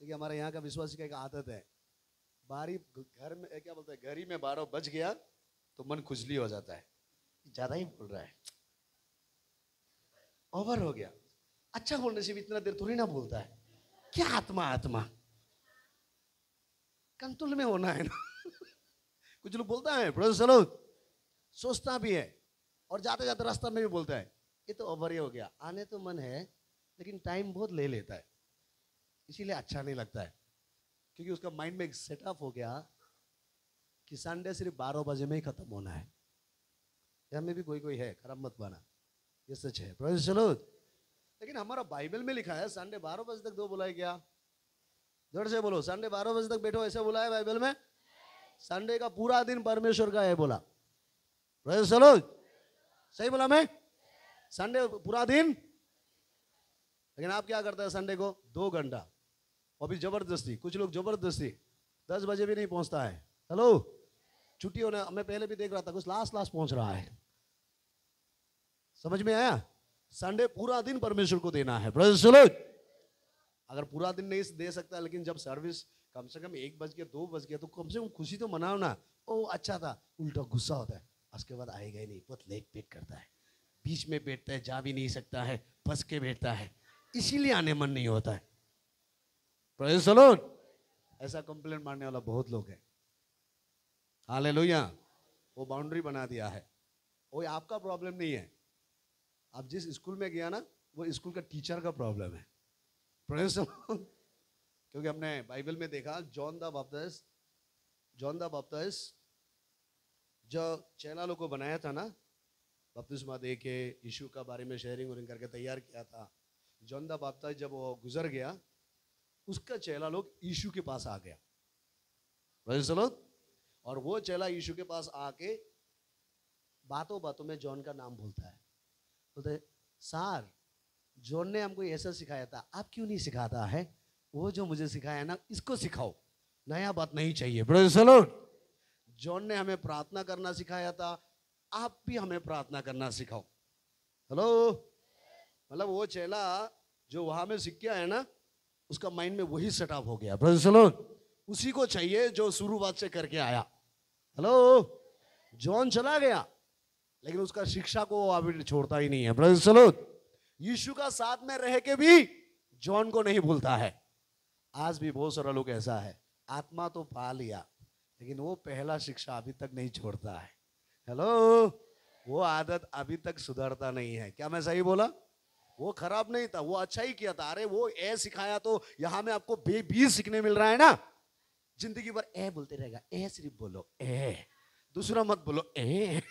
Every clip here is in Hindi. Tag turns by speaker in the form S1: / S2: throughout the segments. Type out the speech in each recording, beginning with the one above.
S1: देखिए हमारे यहाँ का विश्वासी का एक आदत है, बारी घर में क्या बोलते हैं, घड़ी में 12 बज गया तो मन खुजली हो जाता है, ज्यादा ही बोल रहा है, ओवर हो गया। अच्छा बोलने से भी इतना देर थोड़ी ना बोलता है, क्या आत्मा आत्मा कंट्रोल में होना है ना। कुछ लोग बोलता है चलो, सोचता भी है और जाते जाते रास्ता में भी बोलता है, ये तो ओवर ही हो गया। आने तो मन है लेकिन टाइम बहुत ले लेता है, इसीलिए अच्छा नहीं लगता है, क्योंकि उसका माइंड में एक सेटअप हो गया कि संडे सिर्फ 12 बजे में ही खत्म होना है। यहाँ में भी कोई कोई है, खराब मत बना, ये सच है। Praise the Lord. लेकिन हमारा बाइबल में लिखा है संडे 12 बजे तक दो बुलाए क्या? जोर से बोलो, संडे 12 बजे तक बैठो, ऐसे बोला है बाइबल में? संडे का पूरा दिन परमेश्वर का है बोला। Praise the Lord. सही बोला मैं? संडे पूरा दिन। लेकिन आप क्या करते हैं संडे को? 2 घंटा, और भी जबरदस्ती, कुछ लोग जबरदस्ती 10 बजे भी नहीं पहुंचता है। हेलो, छुट्टी होने, मैं पहले भी देख रहा था, कुछ लास्ट पहुंच रहा है। समझ में आया? संडे पूरा दिन परमेश्वर को देना है। Praise the Lord. अगर पूरा दिन नहीं दे सकता, लेकिन जब सर्विस कम से कम 1 बज गया 2 बज गया तो कम से कम खुशी तो मनाओ ना। ओ अच्छा था, उल्टा गुस्सा होता है, उसके बाद आएगा ही नहीं, बहुत लेट पेट करता है, बीच में बैठता है, जा भी नहीं सकता है, फंस के बैठता है, इसीलिए आने मन नहीं होता है। Praise the Lord. ऐसा कंप्लेंट मारने वाला बहुत लोग हैं। हालेलुया। वो बाउंड्री बना दिया है, वो आपका प्रॉब्लम नहीं है। आप जिस स्कूल में गया ना, वो स्कूल का टीचर का प्रॉब्लम है। Praise the Lord. क्योंकि हमने बाइबल में देखा, जॉन द बैप्टिस्ट जो चेला लोग को बनाया था ना, बपतिस्मा दे के यीशु का बारे में शेयरिंग और करके तैयार किया था। जॉन द बैप्टिस्ट जब वो गुजर गया, उसका चेला लोग यीशु के पास आ गया। Praise the Lord. और वो चेला यीशु के पास आके बातों बातों में जॉन का नाम बोलता है, बोलते सर जॉन ने हमको ऐसा सिखाया था, आप क्यों नहीं सिखाता है? वो जो मुझे सिखाया ना, इसको सिखाओ, नया बात नहीं चाहिए। Praise the Lord. जॉन ने हमें प्रार्थना करना सिखाया था, आप भी हमें प्रार्थना करना सिखाओ। हेलो, मतलब वो चेला जो वहां में सीख के आया ना, उसका माइंड में वही सेटअप हो गया। Praise the Lord. उसी को चाहिए जो शुरुआत से करके आया। हेलो, जॉन चला गया लेकिन उसका शिक्षा को वो अभी छोड़ता ही नहीं है। Praise the Lord. यीशु का साथ में रह के भी जॉन को नहीं भूलता है। आज भी बहुत सारा लोग ऐसा है, आत्मा तो पा लिया लेकिन वो पहला शिक्षा अभी तक नहीं छोड़ता है। हेलो, वो आदत अभी तक सुधरता नहीं है। क्या मैं सही बोला? वो खराब नहीं था, वो अच्छा ही किया था। अरे वो ए सिखाया तो यहां में आपको बी सीखने मिल रहा है ना। जिंदगी भर ए बोलते रहेगा, ए सिर्फ बोलो, ए दूसरा मत बोलो, ए।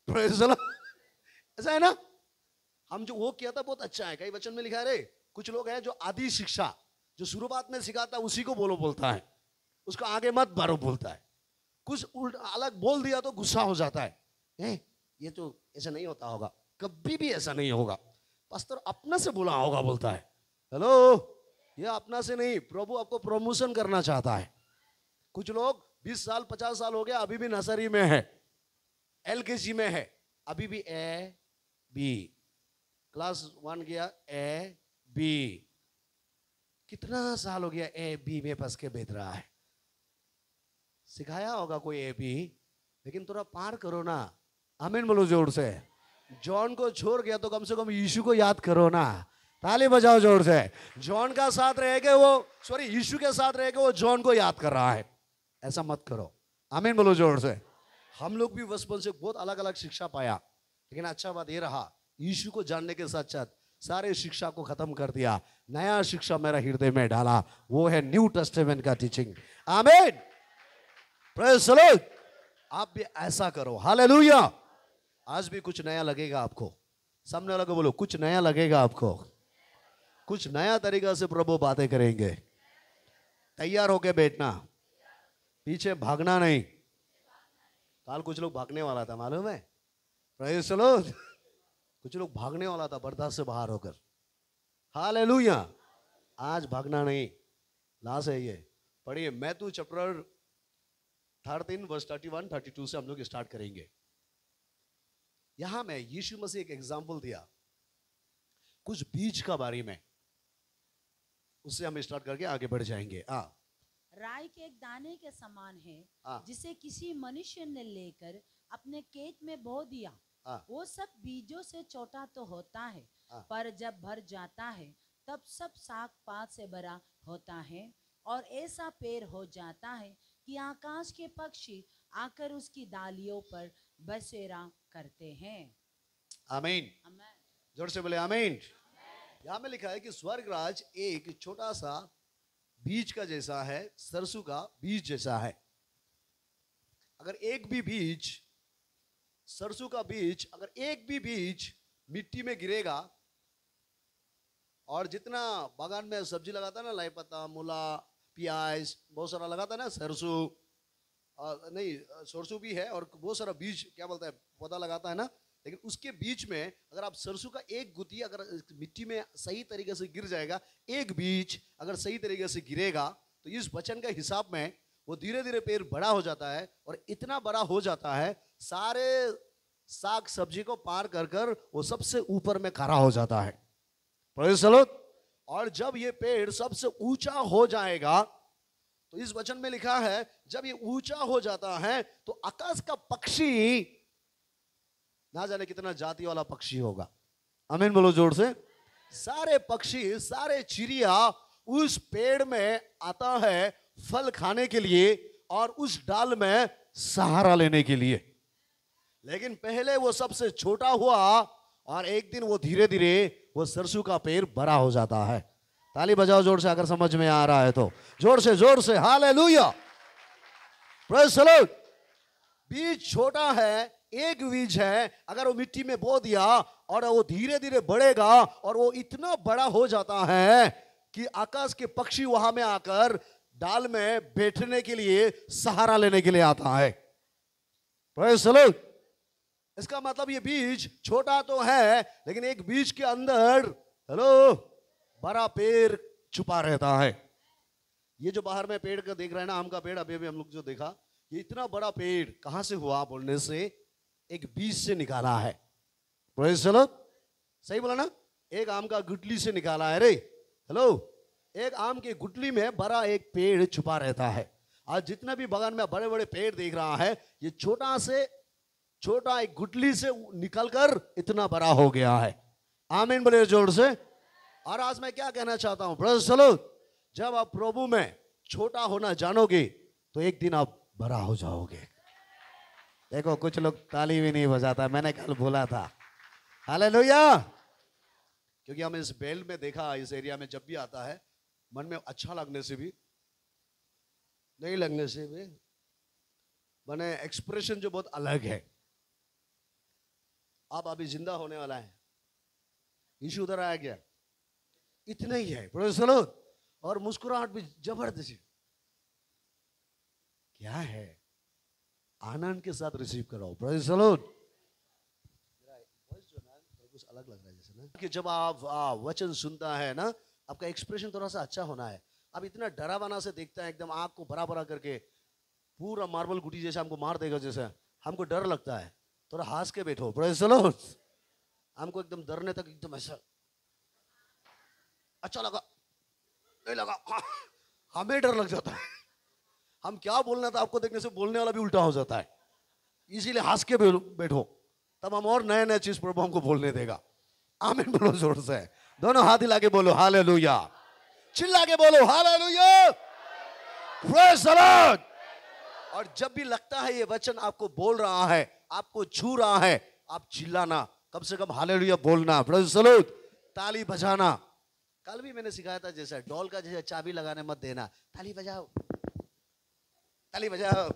S1: Praise the Lord. ऐसा है ना। हम जो वो किया था बहुत अच्छा है। कई वचन में लिखा है, रे कुछ लोग हैं जो आदि शिक्षा जो शुरुआत में सिखाता है उसी को बोलो बोलता है, उसको आगे मत बढ़ो बोलता है। कुछ उल्टा अलग बोल दिया तो गुस्सा हो जाता है, ये तो ऐसा नहीं होता होगा, कभी भी ऐसा नहीं होगा, पास्टर अपना से बोला होगा बोलता है। हेलो, ये अपना से नहीं, प्रभु आपको प्रमोशन करना चाहता है। कुछ लोग 20 साल 50 साल हो गया, अभी भी नर्सरी में है, LKG में है, अभी भी ए बी, क्लास 1 गया ए बी, कितना साल हो गया ए बी में फंस के बैठ रहा है। सिखाया होगा कोई ए बी, लेकिन थोड़ा पार करो ना। आमीन बोलो जोर से। जॉन को छोड़ गया तो कम से कम यीशु को याद करो ना। ताली बजाओ जोर से। जॉन का साथ रह के वो, सॉरी यीशु के साथ रह के वो जॉन को याद कर रहा है, ऐसा मत करो। आमीन बोलो जोर से। हम लोग भी बचपन से बहुत अलग अलग शिक्षा पाया, लेकिन अच्छा बात ये रहा, यीशु को जानने के साथ साथ सारे शिक्षा को खत्म कर दिया, नया शिक्षा मेरा हृदय में डाला, वो है न्यू टेस्टामेंट का टीचिंग। आमीन। Praise the Lord. आप भी ऐसा करो। हालेलुया। आज भी कुछ नया लगेगा आपको। सामने वाला को बोलो, कुछ नया लगेगा आपको, कुछ नया तरीका से प्रभु बातें करेंगे। तैयार होके बैठना, पीछे भागना नहीं। कल कुछ लोग भागने वाला था, मालूम है? Praise the Lord. कुछ लोग भागने वाला था बर्दाश्त से बाहर होकर। हालेलुया। आज भागना नहीं, लाश है ये। पढ़िए मैथ्यू चैप्टर 13 वर्स 31 32 से हम लोग स्टार्ट करेंगे। यहां में यीशु मसीह एक एग्जाम्पल दिया कुछ बीज का बारे में। उससे हम स्टार्ट करके आगे बढ़ जाएंगे। हाँ,
S2: राई के एक दाने के समान है,
S1: हाँ।
S2: जिसे किसी मनुष्य ने लेकर अपने खेत में बो दिया।
S1: हाँ।
S2: वो सब बीजों से छोटा तो होता है,
S1: हाँ।
S2: पर जब भर जाता है तब सब साग पात से भरा होता है, और ऐसा पेड़ हो जाता है कि आकाश के पक्षी आकर उसकी डालियों पर बसेरा करते हैं।
S1: आमीन।
S2: आमीन।
S1: जोर से बोले आमीन। यहाँ में लिखा है कि स्वर्ग राज एक छोटा सा बीज का जैसा है, सरसों का बीज जैसा है। अगर एक भी बीज, सरसों का बीज, अगर एक भी बीज मिट्टी में गिरेगा, और जितना बागान में सब्जी लगाता है ना, लाई पत्ता, मूला, प्याज, बहुत सारा लगाता है ना, सरसों, नहीं सरसों भी है, और बहुत सारा बीज क्या बोलता है, पौधा लगाता है ना, लेकिन उसके बीच में अगर आप सरसों का एक गुती अगर मिट्टी में सही तरीके से गिर जाएगा, एक बीज अगर सही तरीके से गिरेगा, तो इस वचन के हिसाब में वो धीरे धीरे पेड़ बड़ा हो जाता है, और इतना बड़ा हो जाता है सारे साग सब्जी को पार कर कर वो सबसे ऊपर में खड़ा हो जाता है। Praise the Lord. और जब ये पेड़ सबसे ऊंचा हो जाएगा, तो इस वचन में लिखा है जब ये ऊंचा हो जाता है तो आकाश का पक्षी, ना जाने कितना जाति वाला पक्षी होगा, आमीन बोलो जोर से, सारे पक्षी, सारे चिड़िया उस पेड़ में आता है फल खाने के लिए और उस डाल में सहारा लेने के लिए। लेकिन पहले वो सबसे छोटा हुआ, और एक दिन वो धीरे धीरे वो सरसों का पेड़ बड़ा हो जाता है। ताली बजाओ जोर से अगर समझ में आ रहा है तो, जोर से हालेलुया, प्रेज़ द लॉर्ड। बीज छोटा है, एक बीज है, अगर वो मिट्टी में बो दिया और वो धीरे धीरे बढ़ेगा और वो इतना बड़ा हो जाता है कि आकाश के पक्षी वहां में आकर डाल में बैठने के लिए, सहारा लेने के लिए आता है। Praise the Lord. इसका मतलब ये बीज छोटा तो है, लेकिन एक बीज के अंदर हेलो बड़ा पेड़ छुपा रहता है। ये जो बाहर में पेड़ का देख रहे हैं ना, आम का पेड़, अभी अभी हम लोग जो देखा, ये इतना बड़ा पेड़ कहां से हुआ बोलने से एक बीज से निकाला है। Praise the Lord. सही बोला ना, एक आम का गुठली से निकाला है रे। हेलो, एक आम के गुठली में बड़ा एक पेड़ छुपा रहता है। आज जितना भी बागान में बड़े बड़े पेड़ देख रहा है, ये छोटा से छोटा एक गुठली से निकलकर इतना बड़ा हो गया है। आमीन बोले जोर से। और आज मैं क्या कहना चाहता हूं, प्रेज़ द लॉर्ड, जब आप प्रभु में छोटा होना जानोगे तो एक दिन आप बड़ा हो जाओगे। देखो कुछ लोग ताली भी नहीं बजाता, मैंने कल बोला था, हालेलुया। क्योंकि हम इस बेल्ट में देखा, इस एरिया में जब भी आता है, मन में अच्छा लगने से भी, नहीं लगने से भी, बने एक्सप्रेशन जो बहुत अलग है। आप अभी जिंदा होने वाला है, यीशु उधर आया गया, इतना ही है, प्रेज़ द लॉर्ड। और मुस्कुराहट भी जबरदस्त, क्या है, आनंद के साथ रिसीव कराओ, प्रेज़ द लॉर्ड। कुछ अलग लग रहा है जैसे ना, कि जब आप वचन सुनता है ना, आपका एक्सप्रेशन थोड़ा सा अच्छा होना है। अब इतना डरावना से देखता है, एकदम आंख को बड़ा बड़ा करके, पूरा मार्बल गुटी जैसे हमको मार देगा, जैसे हमको डर लगता है, थोड़ा हंस के बैठो, प्रेज़ द लॉर्ड। हमको एकदम डरने तक एकदम ऐसा अच्छा लगा, नहीं लगा, हमें डर लग जाता है। हम क्या बोलना था, आपको देखने से बोलने वाला भी उल्टा हो जाता है, इसीलिए हंस के बैठो, तब हम और नए नए चीज प्रभु हमको बोलने देगा। आमीन बोलो जोर से, दोनों हाथ हिला के बोलो हालेलुया, चिल्ला के बोलो हालेलुया, प्रेज़ द लॉर्ड। और जब भी लगता है ये वचन आपको बोल रहा है, आपको छू रहा है, आप चिल्लाना, कम से कम हालेलुया बोलना, प्रेज़ द लॉर्ड, ताली बजाना। कल भी मैंने सिखाया था, जैसा डॉल का जैसे चाबी लगाने मत देना, ताली बजाओ, ताली बजाओ,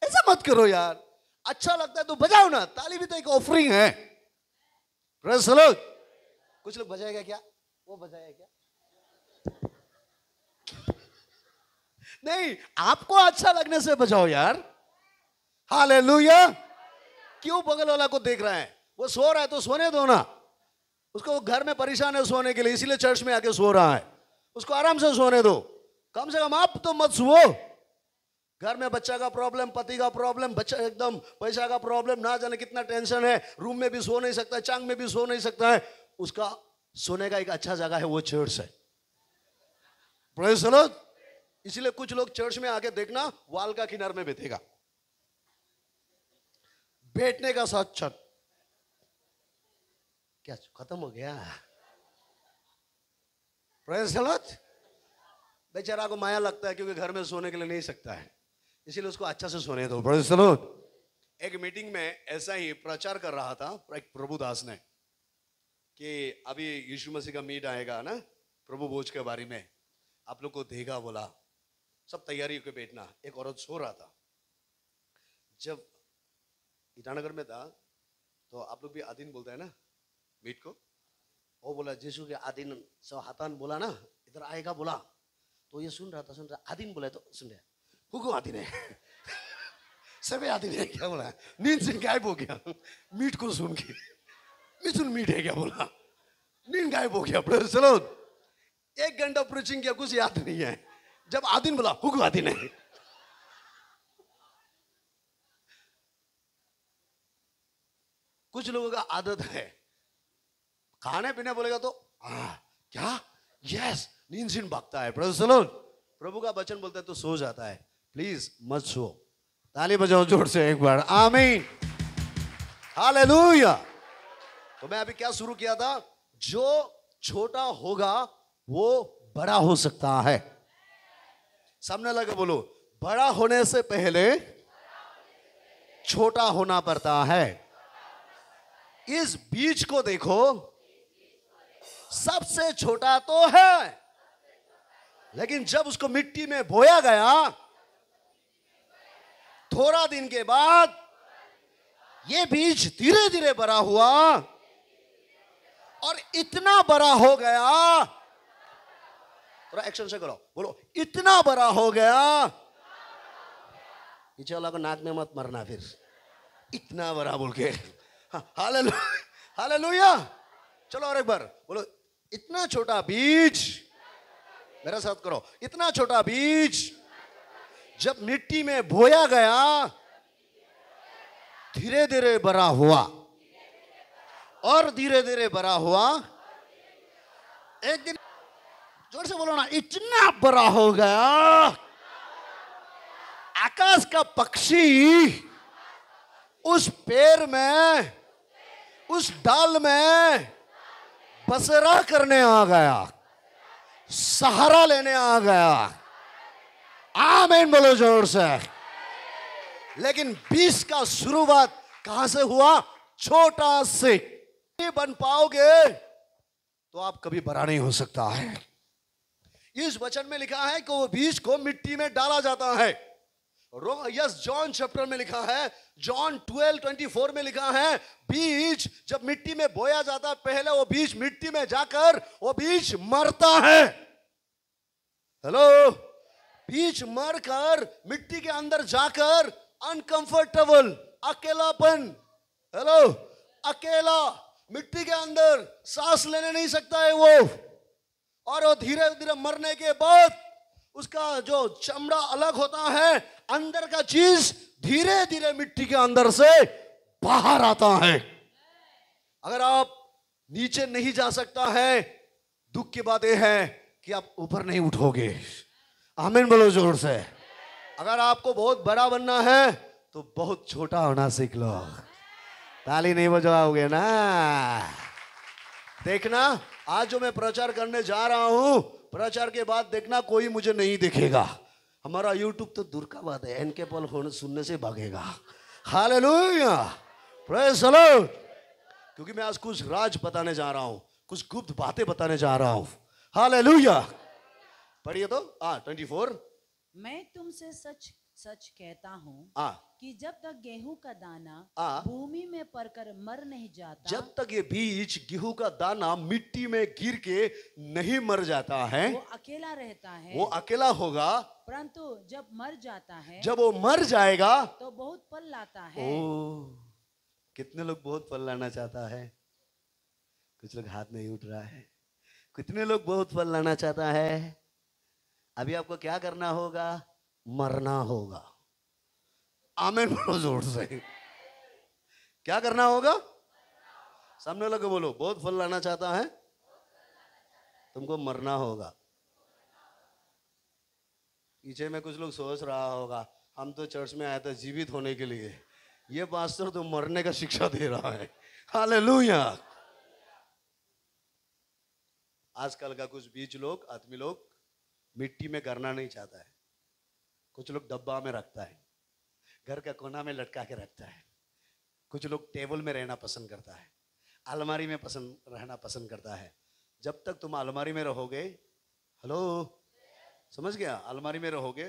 S1: ऐसा मत करो यार, अच्छा लगता है तो बजाओ ना, ताली भी तो एक ऑफरिंग है, प्रेज़ द लॉर्ड। कुछ लोग बजाएगा क्या, वो बजाएगा क्या, नहीं, आपको अच्छा लगने से बजाओ यार, हालेलुया। क्यों बगल वाला को देख रहा है, वो सो रहा है तो सोने दो ना उसको, घर में परेशान है सोने के लिए, इसीलिए चर्च में आके सो रहा है, उसको आराम से सोने दो, कम से कम आप तो मत सुओ। घर में बच्चा का प्रॉब्लम, पति का प्रॉब्लम, बच्चा एकदम पैसा का प्रॉब्लम, ना जाने कितना टेंशन है, रूम में भी सो नहीं सकता है, चांग में भी सो नहीं सकता है, उसका सोने का एक अच्छा जगह है वो चर्च है। Praise the Lord. इसलिए कुछ लोग चर्च में आके देखना वाल का किनार में बैठेगा, बैठने का साथ छत। क्या खत्म हो गया? Praise the Lord. बेचारा को माया लगता है क्योंकि घर में सोने के लिए नहीं सकता है, इसीलिए उसको अच्छा से सोने दो। Praise the Lord. एक मीटिंग में ऐसा ही प्रचार कर रहा था एक प्रभुदास ने कि अभी यीशु मसीह का मीट आएगा ना, प्रभु भोज के बारे में आप लोग को देगा बोला। सब तैयारी के बैठना। एक औरत सो रहा था। जब ईटानगर में था तो आप लोग भी आदिन बोलते हैं ना मीट को, वो बोला यीशु के आदिन सो हाथान बोला ना इधर आएगा बोला, तो ये सुन रहा आदिन बोला तो सुन रहा हुको आदिन है सभी आदिन है क्या बोला, नींद से गायब हो गया मीट को सुन के। मिथुन मीट है क्या बोला, नींद गायब हो गया। चलो 1 घंटा प्रीचिंग किया, कुछ याद नहीं है। जब आदिन बोला हुको आदिन है। कुछ लोगों का आदत है खाने पीने बोलेगा तो क्या यस नींद सीन भागता है। प्रभु का वचन बोलता है तो सो जाता है। प्लीज मत सो। ताली बजाओ जोर से एक बार, आमीन, हालेलुया। तो मैं अभी क्या शुरू किया था, जो छोटा होगा वो बड़ा हो सकता है। सामने लगे बोलो, बड़ा होने से पहले छोटा होना पड़ता है। इस बीज को देखो, सबसे छोटा तो है, लेकिन जब उसको मिट्टी में बोया गया थोड़ा दिन के बाद ये बीज धीरे धीरे बड़ा हुआ और इतना बड़ा हो गया। थोड़ा एक्शन से करो, बोलो इतना बड़ा हो गया। पीछे वाला को नाक में मत मरना फिर, इतना बड़ा बोल के। Hallelujah, hallelujah. चलो और एक बार बोलो, इतना छोटा बीज, मेरे साथ करो, इतना छोटा बीज जब मिट्टी में बोया गया धीरे धीरे बड़ा हुआ और धीरे धीरे बड़ा हुआ। एक दिन जोर से बोलो ना, इतना बड़ा हो गया आकाश का पक्षी उस पेड़ में, उस डाल में बसेरा करने आ गया, सहारा लेने आ गया। आमीन बोलो जोर से। लेकिन बीज का शुरुआत कहां से हुआ? छोटा से। नहीं बन पाओगे तो आप कभी बड़ा नहीं हो सकता है। इस वचन में लिखा है कि वो बीज को मिट्टी में डाला जाता है। यस, जॉन चैप्टर में लिखा है, जॉन 12:24 में लिखा है, बीज जब मिट्टी में बोया जाता है पहले वो बीज मिट्टी में जाकर वो बीज मरता है। हेलो, बीज मरकर मिट्टी के अंदर जाकर अनकंफर्टेबल, अकेलापन, हेलो, अकेला मिट्टी के अंदर सांस लेने नहीं सकता है वो, और वो धीरे धीरे मरने के बाद उसका जो चमड़ा अलग होता है, अंदर का चीज धीरे धीरे मिट्टी के अंदर से बाहर आता है। अगर आप नीचे नहीं जा सकता है, दुख की बात यह है कि आप ऊपर नहीं उठोगे। आमीन बोलो जोर से। अगर आपको बहुत बड़ा बनना है तो बहुत छोटा होना सीख लो। ताली नहीं बजाओगे ना। देखना, आज जो मैं प्रचार करने जा रहा हूं, प्रचार के बाद देखना कोई मुझे नहीं दिखेगा। हमारा यूट्यूब तो दूर का बात है, इनके पल होने सुनने से भागेगा। Hallelujah, praise the Lord. क्योंकि मैं आज कुछ राज बताने जा रहा हूं, कुछ गुप्त बातें बताने जा रहा हूं। हालेलुया। पढ़िए तो 24।
S2: मैं तुमसे सच सच कहता हूँ
S1: आ
S2: कि जब तक गेहूं का दाना
S1: आ
S2: भूमि में पड़कर मर नहीं जाता,
S1: जब तक ये बीज गेहूं का दाना मिट्टी में गिर के नहीं मर जाता है,
S2: वो अकेला रहता है।
S1: वो अकेला होगा।
S2: परंतु जब मर जाता है
S1: जब वो मर जाएगा
S2: तो बहुत फल लाता है।
S1: ओ, कितने लोग बहुत फल लाना चाहता है? कुछ लोग हाथ नहीं उठ रहा है। कितने लोग बहुत फल लाना चाहता है? अभी आपको क्या करना होगा? मरना होगा। आमीन बोलो जोर से। क्या करना होगा? सामने लगे बोलो, बहुत फल लाना चाहता है, तुमको मरना होगा। पीछे में कुछ लोग सोच रहा होगा हम तो चर्च में आए थे जीवित होने के लिए, ये पास्टर तो मरने का शिक्षा दे रहा है। हालेलुया। आजकल का कुछ बीच लोग आदमी लोग मिट्टी में करना नहीं चाहता है, कुछ लोग डब्बा में रखता है, घर का कोना में लटका के रखता है, कुछ लोग टेबल में रहना पसंद करता है, अलमारी में रहना पसंद करता है। जब तक तुम अलमारी में रहोगे, हेलो समझ गया, अलमारी में रहोगे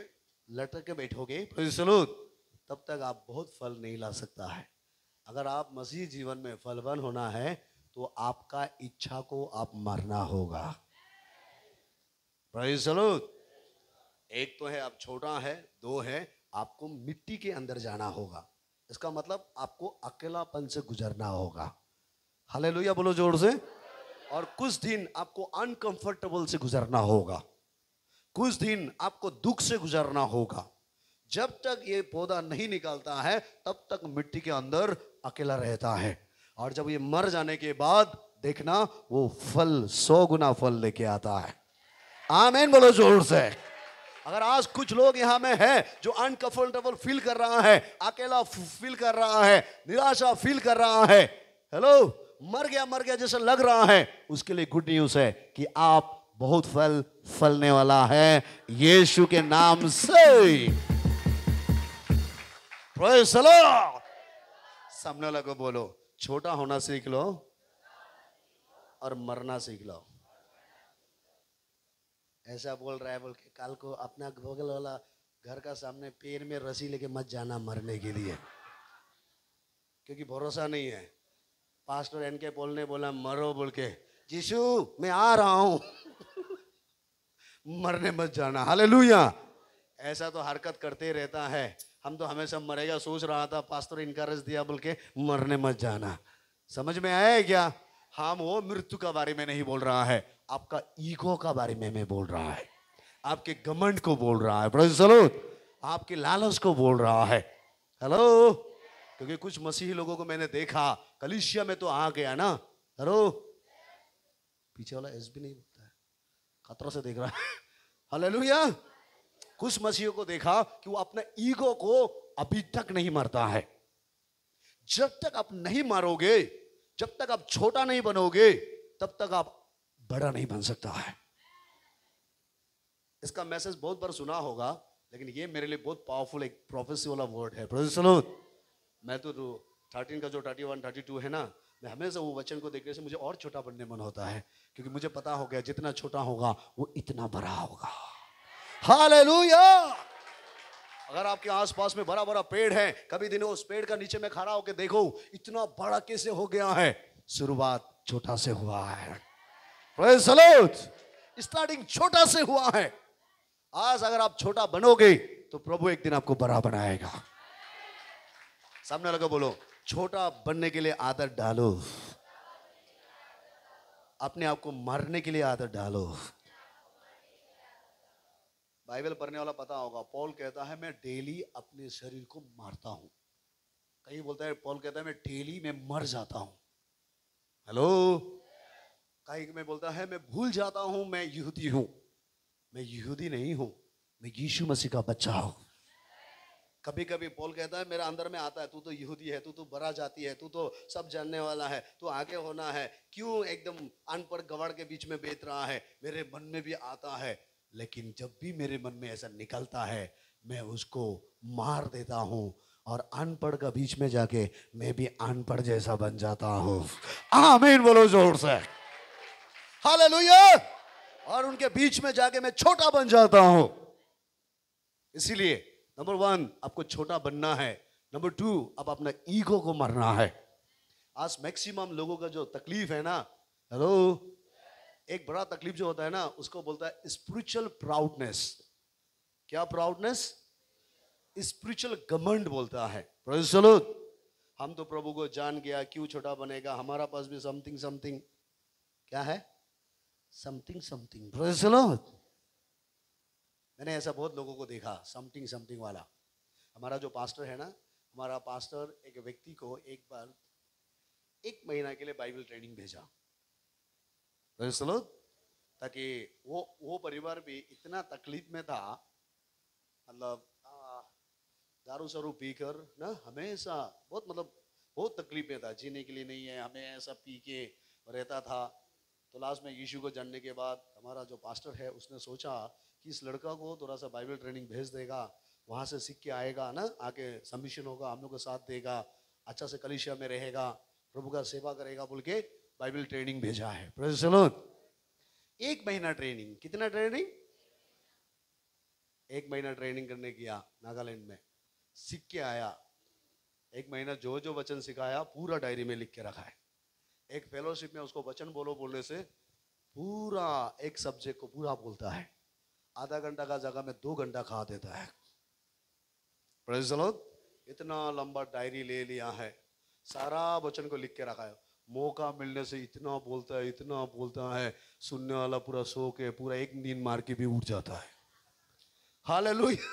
S1: लटक के बैठोगे, तब तक आप बहुत फल नहीं ला सकता है। अगर आप मसीह जीवन में फलवान होना है तो आपका इच्छा को आप मरना होगा। Praise the Lord. एक तो है आप छोटा है, दो है आपको मिट्टी के अंदर जाना होगा। इसका मतलब आपको अकेलापन से गुजरना होगा। हालेलुया बोलो जोर से। और कुछ दिन आपको अनकंफर्टेबल से गुजरना होगा, कुछ दिन आपको दुख से गुजरना होगा। जब तक ये पौधा नहीं निकलता है तब तक मिट्टी के अंदर अकेला रहता है, और जब ये मर जाने के बाद देखना वो फल 100 गुना फल लेके आता है। आमीन बोलो जोर से। अगर आज कुछ लोग यहाँ में है जो अनकंफर्टेबल फील कर रहा है, अकेला फील कर रहा है, निराशा फील कर रहा है, हेलो मर गया जैसा लग रहा है, उसके लिए गुड न्यूज है कि आप बहुत फल फलने वाला है यीशु के नाम से। Praise the Lord. सामने वाला को बोलो छोटा होना सीख लो और मरना सीख लो। ऐसा बोल रहा है बोल के कल को अपना बगल वाला घर का सामने पैर में रस्सी लेके मत जाना मरने के लिए, क्योंकि भरोसा नहीं है। पास्टर एनके पॉल ने बोला मरो बोल के, यीशु मैं आ रहा हूं मरने मत जाना। हालेलुया। ऐसा तो हरकत करते रहता है, हम तो हमेशा मरेगा सोच रहा था, पास्टर इनकरेज दिया बोल के मरने मत जाना। समझ में आया क्या? हम वो मृत्यु का बारे में नहीं बोल रहा है, आपका ईगो का बारे में मैं बोल रहा है, आपके घमंड को बोल रहा है, प्रेज़ द लॉर्ड, आपके लालच को बोल रहा है। हेलो, क्योंकि कुछ मसीही लोगों को मैंने देखा कलीसिया में तो आ गया ना, हेलो पीछे वाला एस भी नहीं बोलता है, खतरा से देख रहा है। हालेलुया। कुछ मसीहियों को देखा कि वो अपने ईगो को अभी तक नहीं मरता है। जब तक आप नहीं मारोगे, जब तक आप छोटा नहीं बनोगे, तब तक आप बड़ा नहीं बन सकता है। इसका मैसेज बहुत बार सुना होगा, लेकिन ये मेरे लिए बहुत पावरफुल एक प्रोफेसी वाला वर्ड है। Praise the Lord. मैं तो 13 का जो 31, 32 है ना, मैं हमेशा वो वचन को देखने से मुझे और छोटा बनने मन होता है, क्योंकि मुझे पता हो गया जितना छोटा होगा वो इतना बड़ा होगा। हालेलुया। अगर आपके आसपास में बड़ा बड़ा पेड़ है, कभी दिनों उस पेड़ का नीचे में खड़ा होकर देखो इतना बड़ा कैसे हो गया है। शुरुआत छोटा से हुआ है। Praise the Lord. स्टार्टिंग छोटा से हुआ है। आज अगर आप छोटा बनोगे तो प्रभु एक दिन आपको बड़ा बनाएगा। सामने लगा बोलो छोटा बनने के लिए आदत डालो, अपने आप को मारने के लिए आदत डालो। बाइबल पढ़ने वाला पता होगा, पॉल कहता है मैं डेली अपने शरीर को मारता हूं। कहीं बोलता है, पॉल कहता है मैं डेली में मर जाता हूं। हेलो। कहीं में बोलता है मैं भूल जाता हूं मैं यहूदी हूं। मैं यहूदी नहीं हूं, मैं यीशु मसीह का बच्चा हूं। कभी कभी पॉल कहता है मेरा अंदर में आता है, तू तो यहूदी है, तू तो बड़ा जाति है, तू तो सब जानने वाला है, तू आगे होना है, क्यों एकदम अनपढ़ गवार के बीच में बेच रहा है। मेरे मन में भी आता है, लेकिन जब भी मेरे मन में ऐसा निकलता है मैं उसको मार देता हूं, और अनपढ़ का बीच में जाके मैं भी अनपढ़ जैसा बन जाता हूं। आमीन बोलो जोर से। हालेलुया। और उनके बीच में जाके मैं छोटा बन जाता हूं। इसीलिए नंबर 1 आपको छोटा बनना है, नंबर 2 आप अपना ईगो को मारना है। आज मैक्सिमम लोगों का जो तकलीफ है ना, हेलो, एक बड़ा तकलीफ जो होता है ना उसको बोलता है स्पिरिचुअल प्राउडनेस। क्या प्राउडनेस? स्पिरिचुअल घमंड बोलता है। Praise the Lord. हम तो प्रभु को जान गया, क्यों छोटा बनेगा, हमारा पास भी समथिंग समथिंग, क्या है, something something. Praise the Lord. मैंने ऐसा बहुत लोगों को देखा समथिंग समथिंग वाला। हमारा जो पास्टर है ना, हमारा पास्टर एक व्यक्ति को एक बार 1 महीना के लिए बाइबल ट्रेनिंग भेजा, ताकि वो परिवार भी इतना तकलीफ में था मतलब दारू शारू पीकर ना हमेशा बहुत मतलब बहुत तकलीफ में था, जीने के लिए नहीं है, हमें ऐसा पी के रहता था। तो लास्ट में यीशु को जानने के बाद हमारा जो पास्टर है उसने सोचा कि इस लड़का को थोड़ा सा बाइबल ट्रेनिंग भेज देगा, वहाँ से सीख के आएगा ना, आके सबमिशन होगा, हम लोग का साथ देगा, अच्छा से कलीसिया में रहेगा, प्रभु का सेवा करेगा बोल के बाइबल ट्रेनिंग भेजा है। Praise the Lord. 1 महीना ट्रेनिंग, कितना ट्रेनिंग? 1 महीना ट्रेनिंग करने गया नागालैंड में, सीख के आया। 1 महीना जो जो वचन सिखाया पूरा डायरी में लिख के रखा है। एक फेलोशिप में उसको वचन बोलो बोलने से पूरा एक सब्जेक्ट को पूरा बोलता है, आधा घंटा का जगह में 2 घंटा खा देता है। Praise the Lord. इतना लंबा डायरी ले लिया है, सारा वचन को लिख के रखा है। मौका मिलने से इतना बोलता है, सुनने वाला पूरा सो के पूरा एक नींद मार के भी उठ जाता है। Hallelujah,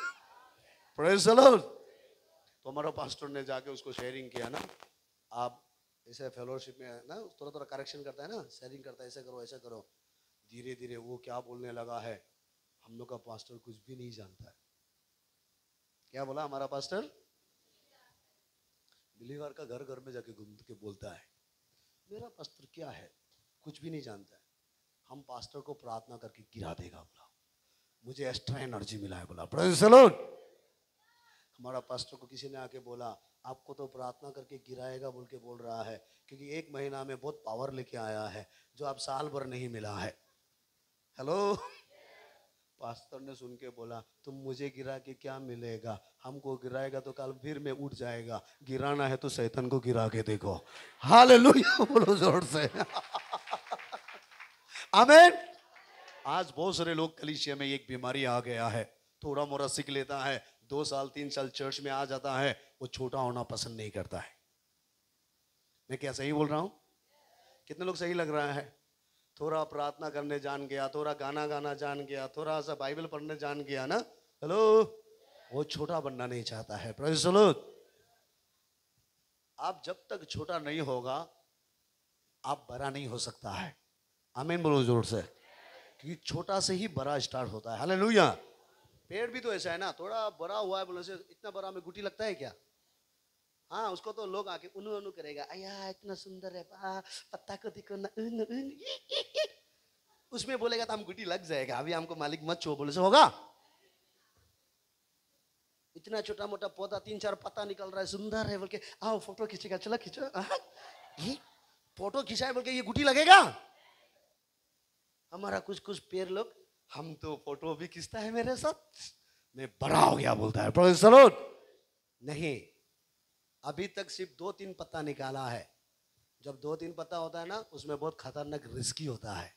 S1: praise the Lord. तो हमारा पास्टर ने जाके उसको शेयरिंग किया ना, आप ऐसे फेलोशिप में ना थोड़ा थोड़ा करेक्शन करता है ना, शेयरिंग करता है, ऐसे करो ऐसे करो। धीरे धीरे वो क्या बोलने लगा है, हम लोग का पास्टर कुछ भी नहीं जानता है। क्या बोला हमारा पास्टर? बिलीवर का घर घर में जाके घूम के बोलता है, मेरा पास्टर क्या है, कुछ भी नहीं जानता है, हम पास्टर को प्रार्थना करके गिरा देगा। बोला मुझे एक्स्ट्रा एनर्जी मिला है। बोला प्रेज़ द लॉर्ड। हमारा पास्टर को किसी ने आके बोला आपको तो प्रार्थना करके गिराएगा बोल के बोल रहा है, क्योंकि 1 महीना में बहुत पावर लेके आया है जो आप साल भर नहीं मिला है। हेलो। पास्टर ने सुन के बोला तुम मुझे गिरा के क्या मिलेगा, हमको गिराएगा तो कल फिर मैं उठ जाएगा, गिराना है तो शैतान को गिरा के देखो। हालेलुया बोलो जोर से। आमीन। आज बहुत सारे लोग कलीसिया में एक बीमारी आ गया है, थोड़ा मोड़ा सीख लेता है, 2 साल 3 साल चर्च में आ जाता है, वो छोटा होना पसंद नहीं करता है। मैं क्या सही बोल रहा हूं? कितने लोग सही लग रहा है? थोड़ा प्रार्थना करने जान गया, थोड़ा गाना गाना जान गया, थोड़ा सा बाइबल पढ़ने जान गया ना, हेलो, वो छोटा बनना नहीं चाहता है। Praise the Lord. आप जब तक छोटा नहीं होगा आप बड़ा नहीं हो सकता है। आमीन बोलो जोर से। क्योंकि छोटा से ही बड़ा स्टार्ट होता है। हालेलुया। पेड़ भी तो ऐसा है ना, थोड़ा बड़ा हुआ है बोलने से इतना बड़ा में गुटी लगता है क्या? हाँ, उसको तो लोग आके उनु उनु करेगा, अया इतना सुंदर है, पत्ता को देखो ना, उनु उनु। उसमें बोलेगा तो हम गुटी लग जाएगा, अभी हमको मालिक मत छो बोले से होगा? इतना छोटा मोटा पौधा 3-4 पत्ता निकल रहा है, सुंदर है बोल के आओ फोटो खींचेगा, चला खींचो। फोटो खिंचाए बोल के ये गुटी लगेगा? हमारा कुछ कुछ पेड़ लोग, हम तो फोटो भी खींचता है मेरे साथ, मैं बड़ा हो गया बोलता है। Praise the Lord. नहीं, अभी तक सिर्फ 2-3 पत्ता निकाला है। जब 2-3 पत्ता होता है ना, उसमें बहुत खतरनाक रिस्की होता है।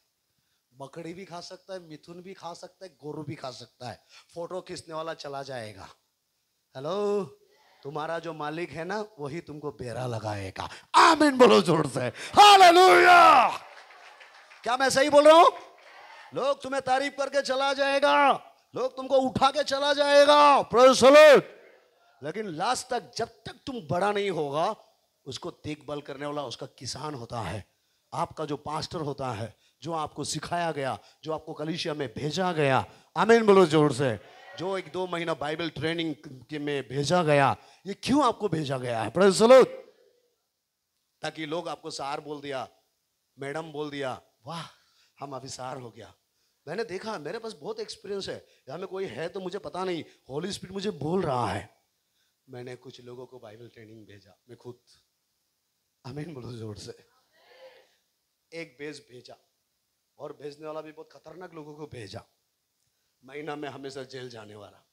S1: बकरी भी खा सकता है, मिथुन भी खा सकता है, गोरू भी खा सकता है, फोटो खींचने वाला चला जाएगा। हेलो, तुम्हारा जो मालिक है ना वही तुमको बेरा लगाएगा। आमीन बोलो जोर से। हालेलुया। क्या मैं सही बोल रहा हूं? लोग तुम्हें तारीफ करके चला जाएगा, लोग तुमको उठा के चला जाएगा, प्रेज़ द लॉर्ड। लेकिन लास्ट तक जब तक तुम बड़ा नहीं होगा, उसको देखभाल करने वाला उसका किसान होता है, आपका जो पास्टर होता है, जो आपको सिखाया गया, जो आपको कलीसिया में भेजा गया। आमीन बोलो जोर से। जो 1-2 महीना बाइबल ट्रेनिंग के में भेजा गया, ये क्यों आपको भेजा गया है? Praise the Lord. ताकि लोग आपको सार बोल दिया, मैडम बोल दिया, वाह हम अभी सार हो गया। मैंने देखा, मेरे पास बहुत एक्सपीरियंस है, यहाँ में कोई है तो मुझे पता नहीं, होली स्पिरिट मुझे बोल रहा है। मैंने कुछ लोगों को बाइबल ट्रेनिंग भेजा, मैं खुद। आमीन बोलो जोर से। एक बेस भेजा, और भेजने वाला भी बहुत खतरनाक लोगों को भेजा। महीना में हमेशा जेल जाने वाला,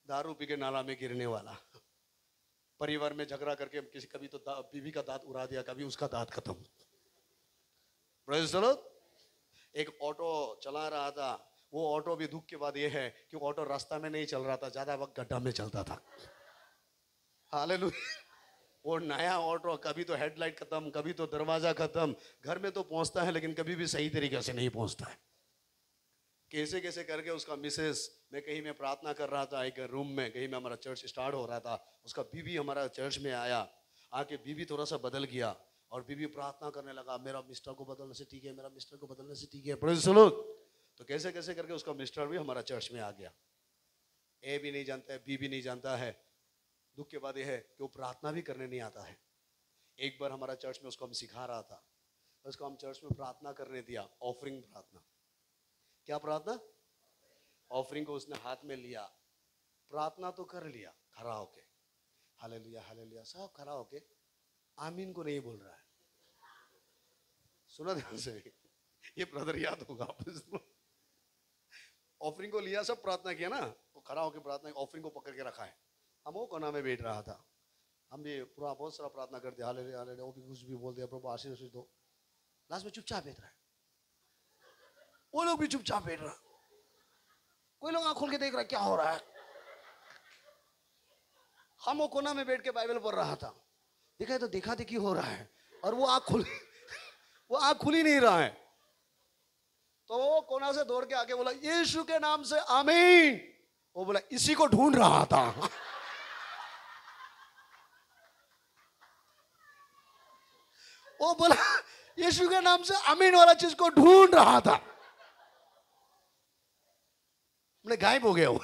S1: दारू पी के नाला में गिरने वाला, परिवार में झगड़ा करके किसी कभी तो बीवी का दांत उड़ा दिया, कभी उसका दांत खत्म। Praise the Lord. एक ऑटो चला रहा था, वो ऑटो भी दुख की बात यह है कि ऑटो रास्ता में नहीं चल रहा था, ज्यादा वक्त गड्ढा में चलता था। हालेलुया। वो नया ऑटो कभी तो हेडलाइट खत्म, कभी तो दरवाजा खत्म, घर में तो पहुंचता है लेकिन कभी भी सही तरीके से नहीं पहुंचता है। कैसे कैसे करके उसका मिसेस, मैं कहीं में प्रार्थना कर रहा था एक रूम में, कहीं में हमारा चर्च स्टार्ट हो रहा था, उसका बीवी हमारा चर्च में आया, आके बीवी थोड़ा सा बदल गया, और बीवी प्रार्थना करने लगा, मेरा मिस्टर को बदलने से ठीक है, मेरा मिस्टर को बदलने से ठीक है। Praise the Lord. तो कैसे कैसे करके उसका मिस्टर भी हमारा चर्च में आ गया। ए भी नहीं जानता है, बी भी नहीं जानता है। दुख की बात यह है कि वो प्रार्थना भी करने नहीं आता है। एक बार हमारा चर्च में उसको हम सिखा रहा था, उसको हम चर्च में प्रार्थना करने दिया, ऑफरिंग प्रार्थना। क्या प्रार्थना? ऑफरिंग को उसने हाथ में लिया, प्रार्थना तो कर लिया खड़ा होके, हालेलुया हालेलुया सब खड़ा होके, आमीन को नहीं बोल रहा है। सुना ध्यान से, ये ब्रदर याद होगा आपको। ऑफरिंग को लिया, सब प्रार्थना किया ना, वो खड़ा होके प्रार्थना, ऑफरिंग को पकड़ के रखा है। हम वो कोना में बैठ रहा था, हम भी पूरा बहुत सारा प्रार्थना करते, हालेलुया हालेलुया, वो भी कुछ भी बोल दिया, प्रभु आशीष दो। लास्ट में चुपचाप बैठ रहा है, वो लोग भी चुपचाप बैठ रहा, कोई लोग आंख खोल के देख रहा है क्या हो रहा है। हम वो कोना में बैठ के बाइबल पढ़ रहा था, देखा तो देखा देखी हो रहा है, और वो आंख खुल ही नहीं रहा है। तो वो कोना से दौड़ के आके बोला, यीशु के नाम से आमीन। वो बोला, इसी को ढूंढ रहा था। वो बोला, यीशु के नाम से आमीन वाला चीज को ढूंढ रहा था। मैंने गायब हो गया वो।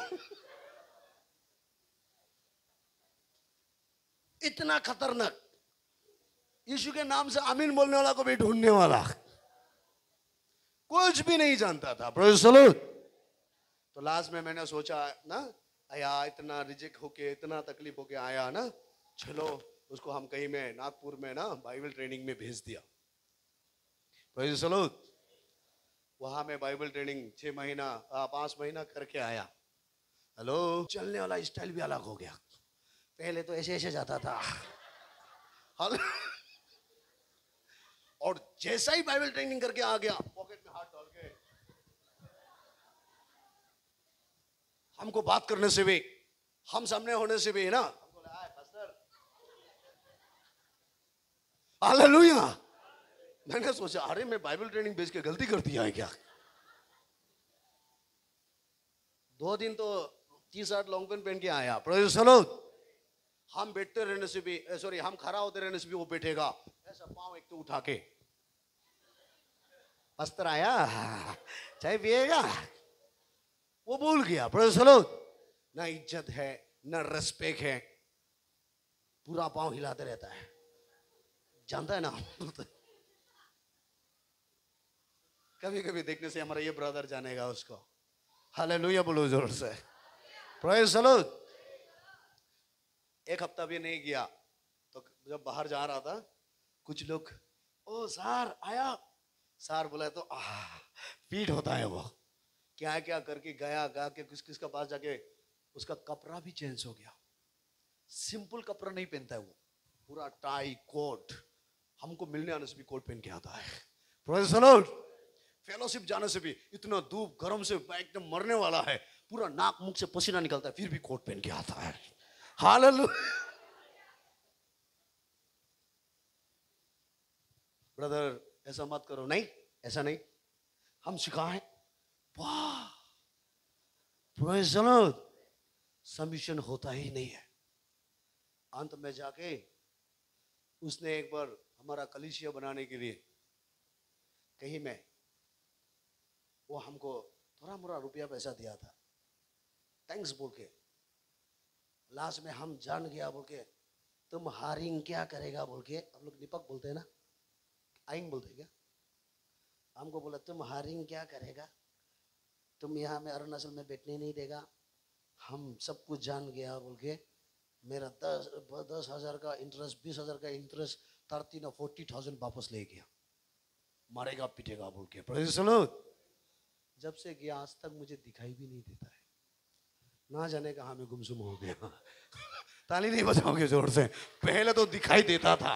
S1: इतना खतरनाक, यीशु के नाम से आमीन बोलने वाला को भी ढूंढने वाला, कुछ भी नहीं जानता था। Praise the Lord. तो लास्ट में मैंने सोचा ना, आया इतना रिजेक्ट होके, इतना तकलीफ होके आया ना, चलो उसको हम कहीं में नागपुर में ना बाइबल ट्रेनिंग में भेज दिया। Praise the Lord. वहां में बाइबल ट्रेनिंग 5 महीना करके आया। हेलो, चलने वाला स्टाइल भी अलग हो गया। पहले तो ऐसे ऐसे जाता था, और जैसा ही बाइबल ट्रेनिंग करके आ गया, पॉकेट में हाथ डाल के, हमको बात करने से भी, हम सामने होने से भी ना, हमको लगा पास्टर, हालेलुया। मैंने सोचा, अरे मैं बाइबल ट्रेनिंग भेज के गलती कर दिया है क्या। 2 दिन तो टी-शर्ट लॉन्ग पैंट पहन के आया। Praise the Lord. हम बैठते रहने से भी, सॉरी, हम खड़ा होते रहने से भी वो बैठेगा ऐसा, पांव एक तो उठा के, पास्टर आया चाय पिएगा, वो भूल गया। Praise the Lord. ना इज्जत है, ना रेस्पेक्ट है, पूरा पांव हिलाते रहता है, जानता है ना। कभी कभी देखने से हमारा ये ब्रदर जानेगा उसको। हालेलुया बोलो जोर से। Praise the Lord. एक हफ्ता भी नहीं गया तो जब बाहर जा रहा था, कुछ लोग, ओ सर आया, सर बोला तो पीठ होता है वो, क्या क्या करके गया, गा के किस का पास जाके उसका कपड़ा भी चेंज हो गया। सिंपल कपड़ा नहीं पहनता है वो, पूरा टाई कोट। हमको मिलने आने से भी कोट पहन के आता है। Praise the Lord. फेलोशिप जाने से भी, इतना धूप गरम से एकदम मरने वाला है, पूरा नाक मुख से पसीना निकलता है, फिर भी कोट पहन के आता है। हालेलुया। ब्रदर ऐसा मत करो, नहीं ऐसा नहीं, हम सिखाएं। वाह, प्रेज़ द लॉर्ड। सबमिशन होता ही नहीं है। अंत में जाके उसने एक बार हमारा कलीसिया बनाने के लिए कहीं में वो हमको थोड़ा मोड़ा रुपया पैसा दिया था, थैंक्स बोल के। लास्ट में हम जान गया बोल के, तुम हारिंग क्या करेगा बोल के, हम लोग निपक बोलते हैं ना, आइंग बोलते हैं क्या, हमको बोला तुम हारिंग क्या करेगा, तुम यहाँ में अरुणाचल में बैठने नहीं देगा, हम सब कुछ जान गया बोल के। मेरा 10,000 का इंटरेस्ट, 20,000 का इंटरेस्ट, 30 और 40,000 वापस ले गया, मारेगा पीटेगा बोल के। Praise the Lord. जब से गया आज तक मुझे दिखाई भी नहीं देता है, ना जाने कहाँ में गुमसुम हो गया। ताली नहीं बजाओगे जोर से? पहले तो दिखाई देता था,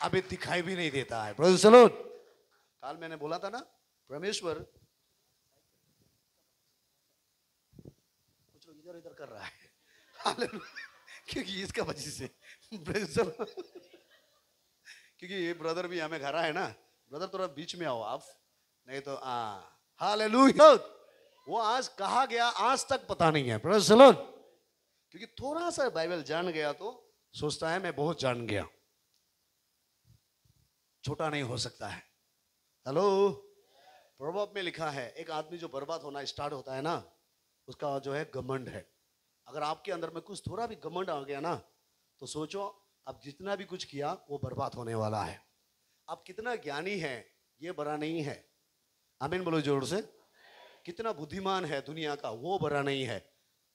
S1: अभी दिखाई भी नहीं देता है। Praise the Lord. कल मैंने बोला था ना, परमेश्वर कुछ लोग इधर इधर कर रहा है, हालेलुया, क्योंकि इसका वजह से। Praise the Lord. क्योंकि ये ब्रदर भी हमें घर है ना, ब्रदर थोड़ा बीच में आओ आप, नहीं तो हालेलुया। वो आज कहा गया आज तक पता नहीं है। Praise the Lord. क्योंकि थोड़ा सा बाइबल जान गया तो सोचता है मैं बहुत जान गया, छोटा नहीं हो सकता है। हेलो, प्रभाव में लिखा है, एक आदमी जो बर्बाद होना स्टार्ट होता है ना, उसका जो है घमंड है, अगर आपके अंदर में कुछ थोड़ा भी घमंड आ गया ना, तो सोचो अब जितना भी कुछ किया वो बर्बाद होने वाला है। आप कितना ज्ञानी है ये बड़ा नहीं है, आमीन बोलो जोर से। कितना बुद्धिमान है दुनिया का वो बड़ा नहीं है,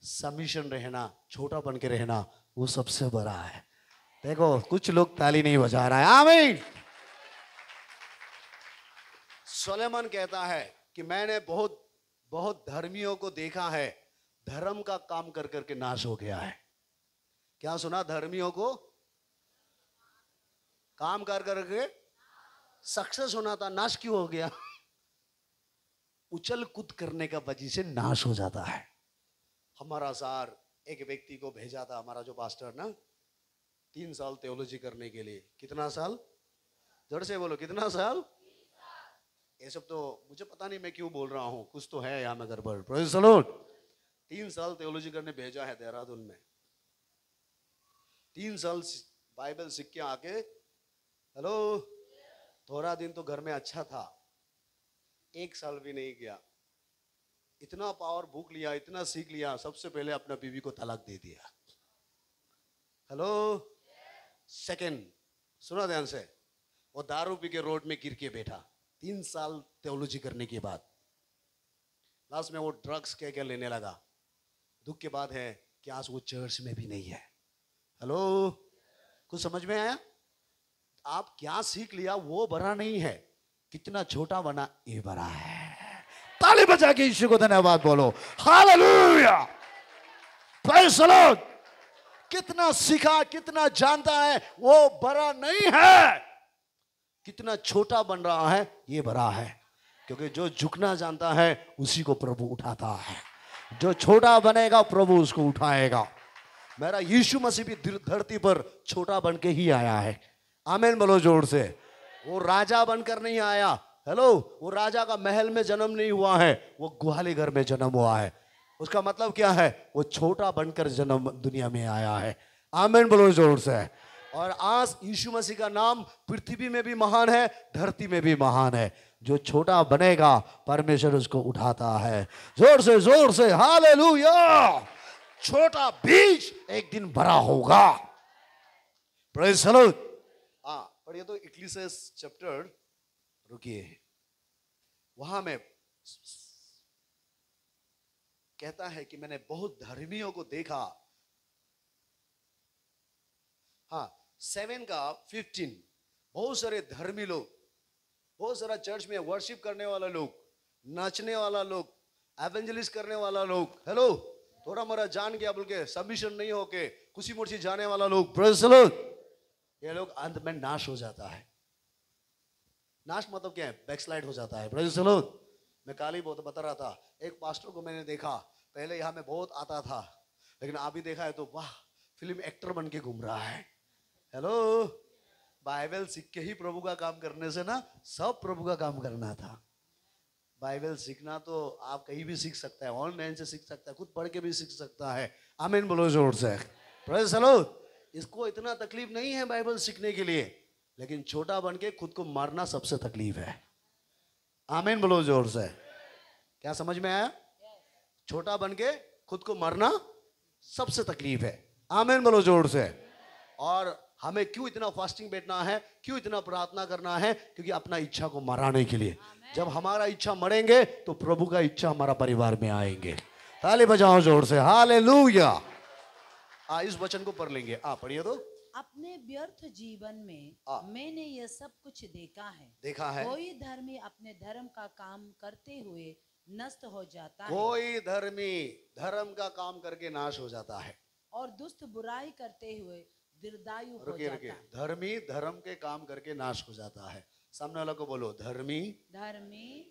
S1: सबमिशन रहना, छोटा बन के रहना, वो सबसे बड़ा है। देखो कुछ लोग ताली नहीं बजा रहा है, आमीन। सुलेमान कहता है कि मैंने बहुत बहुत धर्मियों को देखा है, धर्म का काम कर करके नाश हो गया है। क्या सुना? धर्मियों को काम कर करके सक्सेस होना था, नाश क्यों हो गया? उछल कूद करने का वजह से नाश हो जाता है। हमारा सार एक व्यक्ति को भेजा था, हमारा जो पास्टर ना, 3 साल थियोलॉजी करने के लिए। कितना साल? जोर से बोलो, कितना साल? ये सब तो मुझे पता नहीं मैं क्यों बोल रहा हूँ, कुछ तो है यहाँ में गड़बड़। Praise the Lord. 3 साल थियोलॉजी करने भेजा है देहरादून में। 3 साल बाइबल सीख के आके, हेलो, थोड़ा दिन तो घर में अच्छा था, 1 साल भी नहीं गया, इतना पावर भूख लिया, इतना सीख लिया, सबसे पहले अपना बीवी को तलाक दे दिया। हेलो। सेकंड, सुना ध्यान से, वो दारू पी के रोड में गिर के बैठा 3 साल थियोलॉजी करने के बाद। लास्ट में वो ड्रग्स क्या क्या लेने लगा। दुख की बात है कि आज वो चर्च में भी नहीं है। हेलो, कुछ समझ में आया? आप क्या सीख लिया वो बड़ा नहीं है, कितना छोटा बना ये बड़ा है। ताली बजा के यीशु को धन्यवाद बोलो, हालेलुया, प्रेज़ द लॉर्ड। कितना सीखा, कितना जानता है वो बड़ा नहीं है, कितना छोटा बन रहा है ये बड़ा है। क्योंकि जो झुकना जानता है उसी को प्रभु उठाता है, जो छोटा बनेगा प्रभु उसको उठाएगा। मेरा यीशु मसीह भी धरती पर छोटा बन के ही आया है, आमीन बोलो जोर से। वो राजा बनकर नहीं आया, हेलो, वो राजा का महल में जन्म नहीं हुआ है, वो गुहाली घर में जन्म हुआ है। उसका मतलब क्या है? वो छोटा बनकर जन्म दुनिया में आया है, आमीन बोलो जोर से। और आज यीशु मसीह का नाम पृथ्वी में भी महान है, धरती में भी महान है। जो छोटा बनेगा परमेश्वर उसको उठाता है। जोर से हालेलुया। छोटा बीज एक दिन बड़ा होगा। Praise the Lord. पढ़िए तो इक्लीसियास चैप्टर, रुकिए, वहां में कहता है कि मैंने बहुत धर्मियों को देखा। हाँ, 7 का 15, बहुत सारे धर्मी लोग, बहुत सारा चर्च में वर्शिप करने वाला लोग, नाचने वाला लोग, एवेंजलिस्ट करने वाला लोग, हेलो, थोड़ा मोरा जान गया बोल के सबमिशन नहीं होके खुशी मुर्शी जाने वाला लोग, प्रेज़ द लॉर्ड, ये लोग अंत में नाश हो जाता है। नाश मतलब क्या है? बैकस्लाइड हो जाता है, प्रेज़ द लॉर्ड। मैं कल ही बहुत बता रहा था, एक पास्टर को मैंने देखा, पहले यहाँ में बहुत आता था, लेकिन अभी देखा है तो वाह, फिल्म एक्टर बन के घूम रहा है। हेलो, बाइबल सीख के ही प्रभु का काम करने से ना, सब प्रभु का काम करना था। बाइबल सीखना तो आप कहीं भी सीख सकता है, ऑनलाइन से सीख सकता है, खुद पढ़ के भी सीख सकता है, आमीन बोलो जोर से, प्रेज़ द लॉर्ड। इसको इतना तकलीफ नहीं है बाइबल सीखने के लिए, लेकिन छोटा बन के खुद को मारना सबसे तकलीफ है, आमीन बोलो जोर से। क्या समझ में आया? छोटा बन के खुद को मारना सबसे तकलीफ है, आमीन बोलो जोर से। और हमें क्यों इतना फास्टिंग बैठना है, क्यों इतना प्रार्थना करना है? क्योंकि अपना इच्छा को मराने के लिए। जब हमारा इच्छा मरेंगे तो प्रभु का इच्छा हमारा परिवार में आएंगे। ताली बजाओ जोर से, हालेलुया। इस वचन को पढ़ लेंगे, पढ़िए तो।
S2: अपने व्यर्थ जीवन में मैंने यह सब कुछ देखा है। कोई धर्मी अपने धर्म का काम करते हुए नष्ट हो जाता है,
S1: कोई धर्मी धर्म का काम करके नाश हो जाता है,
S2: और दुष्ट बुराई करते हुए दीर्घायु हो जाता है।
S1: धर्मी धर्म के काम करके नाश हो जाता है। सामने वाला को बोलो, धर्मी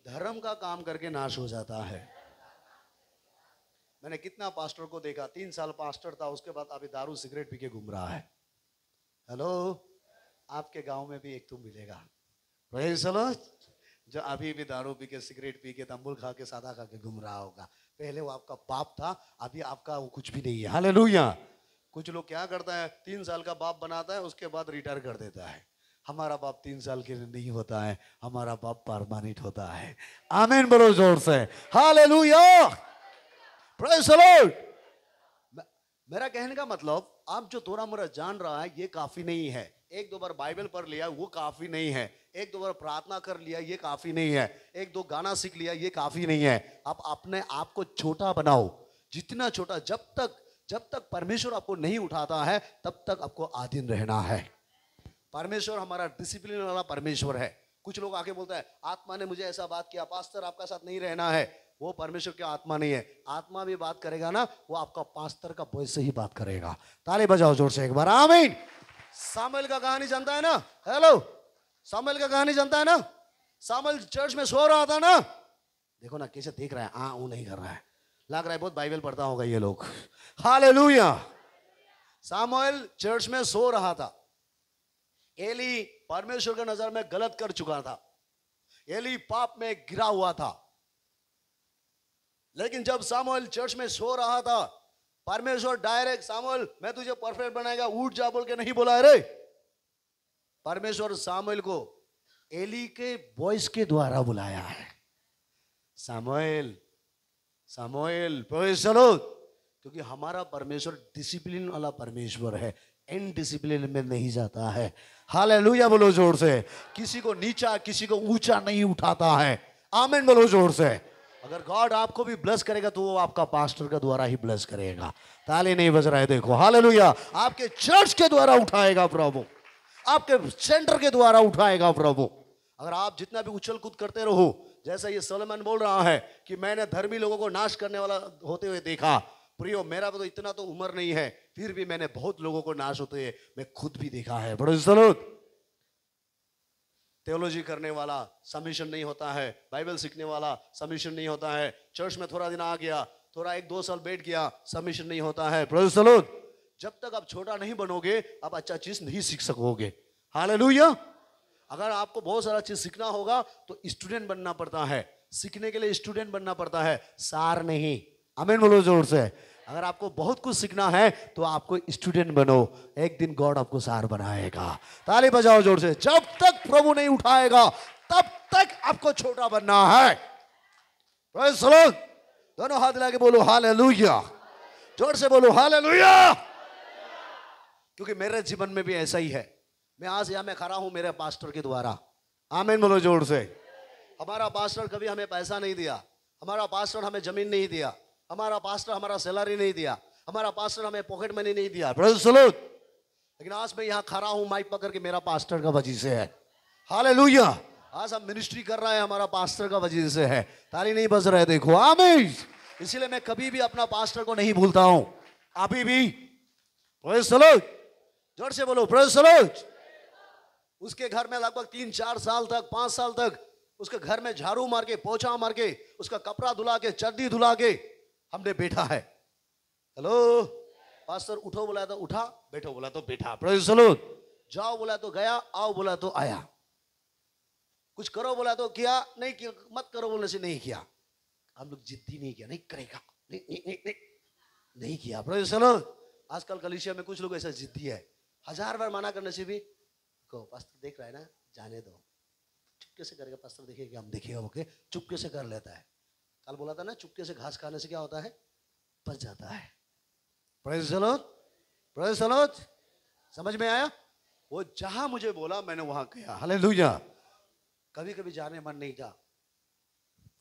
S1: धर्म का काम करके नाश हो जाता है। मैंने कितना पास्टर को देखा, 3 साल पास्टर था, उसके बाद अभी दारू सिगरेट पी के घूम रहा है। हेलो, आपके गांव में भी एक तो मिलेगा, प्रेज़ द लॉर्ड, जो अभी भी दारू पी के, सिगरेट पी के, तंबूल खा के, सादा खा के घूम रहा होगा। पहले वो आपका बाप था, अभी आपका वो कुछ भी नहीं है, हालेलुया। कुछ लोग क्या करता है, 3 साल का बाप बनाता है, उसके बाद रिटायर कर देता है। हमारा बाप 3 साल के लिए नहीं होता है, हमारा बाप परमानेंट होता है, आमीन बोलो जोर से, हालेलुया, प्रेज़ द लॉर्ड। मेरा कहने का मतलब, आप जो थोड़ा मोड़ा जान रहा है ये काफी नहीं है। एक दो बार बाइबल पढ़ लिया वो काफी नहीं है। एक दो बार प्रार्थना कर लिया ये काफी नहीं है। एक दो गाना सीख लिया ये काफी नहीं है। आप अपने आप को छोटा बनाओ, जितना छोटा। जब तक परमेश्वर आपको नहीं उठाता है तब तक आपको आधीन रहना है। परमेश्वर हमारा डिसिप्लिन वाला परमेश्वर है। कुछ लोग आके बोलता है आत्मा ने मुझे ऐसा बात किया, पास्टर आपका साथ नहीं रहना है। वो परमेश्वर की आत्मा नहीं है। आत्मा भी बात करेगा ना, वो आपका पास्टर का वॉइस से ही बात करेगा। ताली बजाओ जोर से एक बार, आमीन। सामुएल का कहानी जानता है ना? हेलो, सामुएल का कहानी जानता है ना? सामुएल चर्च में सो रहा था ना। देखो ना कैसे देख रहा है, वो नहीं कर रहा है, लग रहा है बहुत बाइबल पढ़ता होगा ये लोग। हालेलुया। सामुएल चर्च में सो रहा था। एली परमेश्वर के नजर में गलत कर चुका था। एली पाप में गिरा हुआ था। लेकिन जब सामुएल चर्च में सो रहा था, परमेश्वर डायरेक्ट, सामुएल मैं तुझे परफेक्ट बनाएगा, उठ जा बोल के नहीं बोला रे। परमेश्वर सामुएल को एली के वॉइस के द्वारा बुलाया है। Samuel, Samuel, praise the Lord. क्योंकि हमारा परमेश्वर डिसिप्लिन वाला परमेश्वर है, इनडिसिप्लिन में नहीं जाता है। हालेलुया बोलो जोर से। किसी को नीचा किसी को ऊंचा नहीं उठाता है। आमीन बोलो जोर से। अगर गॉड आपको भी ब्लेस करेगा तो वो आपका पास्टर के द्वारा ही ब्लेस करेगा। ताली नहीं बज रहा है, देखो। हालेलुया। आपके चर्च के द्वारा उठाएगा प्रभु, आपके सेंटर के द्वारा उठाएगा प्रभु। अगर आप जितना भी उछल कूद करते रहो, जैसा ये सोलोमन बोल रहा है कि मैंने धर्मी लोगों को नाश करने वाला होते हुए देखा। प्रियो, मेरा तो इतना तो उम्र नहीं है, फिर भी मैंने बहुत लोगों को नाश होते हुए मैं खुद भी देखा है। Praise the Lord. थियोलॉजी करने वाला सबमिशन नहीं होता है, बाइबल सीखने वाला सबमिशन नहीं होता है, चर्च में थोड़ा दिन आ गया, थोड़ा 1-2 साल बैठ गया, सबमिशन नहीं होता है। Praise the Lord. जब तक आप छोटा नहीं बनोगे आप अच्छा चीज नहीं सीख सकोगे। हालेलुया। अगर आपको बहुत सारा चीज सीखना होगा तो स्टूडेंट बनना पड़ता है। सीखने के लिए स्टूडेंट बनना पड़ता है, सार नहीं। आमीन बोलो जोर से। अगर आपको बहुत कुछ सीखना है तो आपको स्टूडेंट बनो, एक दिन गॉड आपको सार बनाएगा। ताली बजाओ जोर से। जब तक प्रभु नहीं उठाएगा तब तक आपको छोटा बनना है। Praise the Lord. दोनों हाथ मिला के बोलो हालेलुया। जोर से बोलो हालेलुया। क्योंकि मेरे जीवन में भी ऐसा ही है। मैं आज यहाँ में खड़ा हूं मेरे पास्टर के द्वारा। आमीन बोलो जोर से। हमारा पास्टर कभी हमें पैसा नहीं दिया, हमारा पास्टर हमें जमीन नहीं दिया, हमारा पास्टर हमारा सैलरी नहीं दिया, हमारा पास्टर हमें पॉकेट मनी नहीं दिया। Praise the Lord. लेकिन आज मैं यहाँ खड़ा हूँ माइक पकड़ के, मेरा पास्टर का वजह से है। हालेलुया। आज हम मिनिस्ट्री कर रहे हैं, हमारा पास्टर का वजह से है। ताली नहीं बज रहे, देखो। आमीन। इसीलिए मैं कभी भी अपना पास्टर को नहीं भूलता हूँ, अभी भी। Praise the Lord. जोर से बोलो प्रेज़ द लॉर्ड। उसके घर में लगभग 3-4 साल तक, 5 साल तक उसके घर में झाड़ू मार के, पोछा मार के, उसका कपड़ा धुला के, चड्डी धुला के हमने बैठा है। हेलो, पास्टर उठो बोला तो उठा, बैठो बोला तो बैठा। Praise the Lord. जाओ बोला तो गया, आओ बोला तो आया। कुछ करो बोला तो किया, नहीं किया, मत करो बोलने से नहीं किया। हम लोग जिद्दी नहीं किया, नहीं करेगा, नहीं नहीं नहीं नहीं, नहीं किया। Praise the Lord. आजकल कलीसिया में कुछ लोग ऐसा जिद्दी है, 1000 बार मना करने से भी को पास्टर देख रहा है ना, जाने दो, चुपके से करेगा। पास्टर देखेगा, हम देखेगा, ओके, चुपके से कर लेता है। कल बोला था ना, चुपके से घास खाने से क्या होता है? बच जाता है। Praise the Lord. Praise the Lord. समझ में आया? वो जहां मुझे बोला मैंने वहां गया। हालेलुया। कभी कभी जाने मन नहीं था,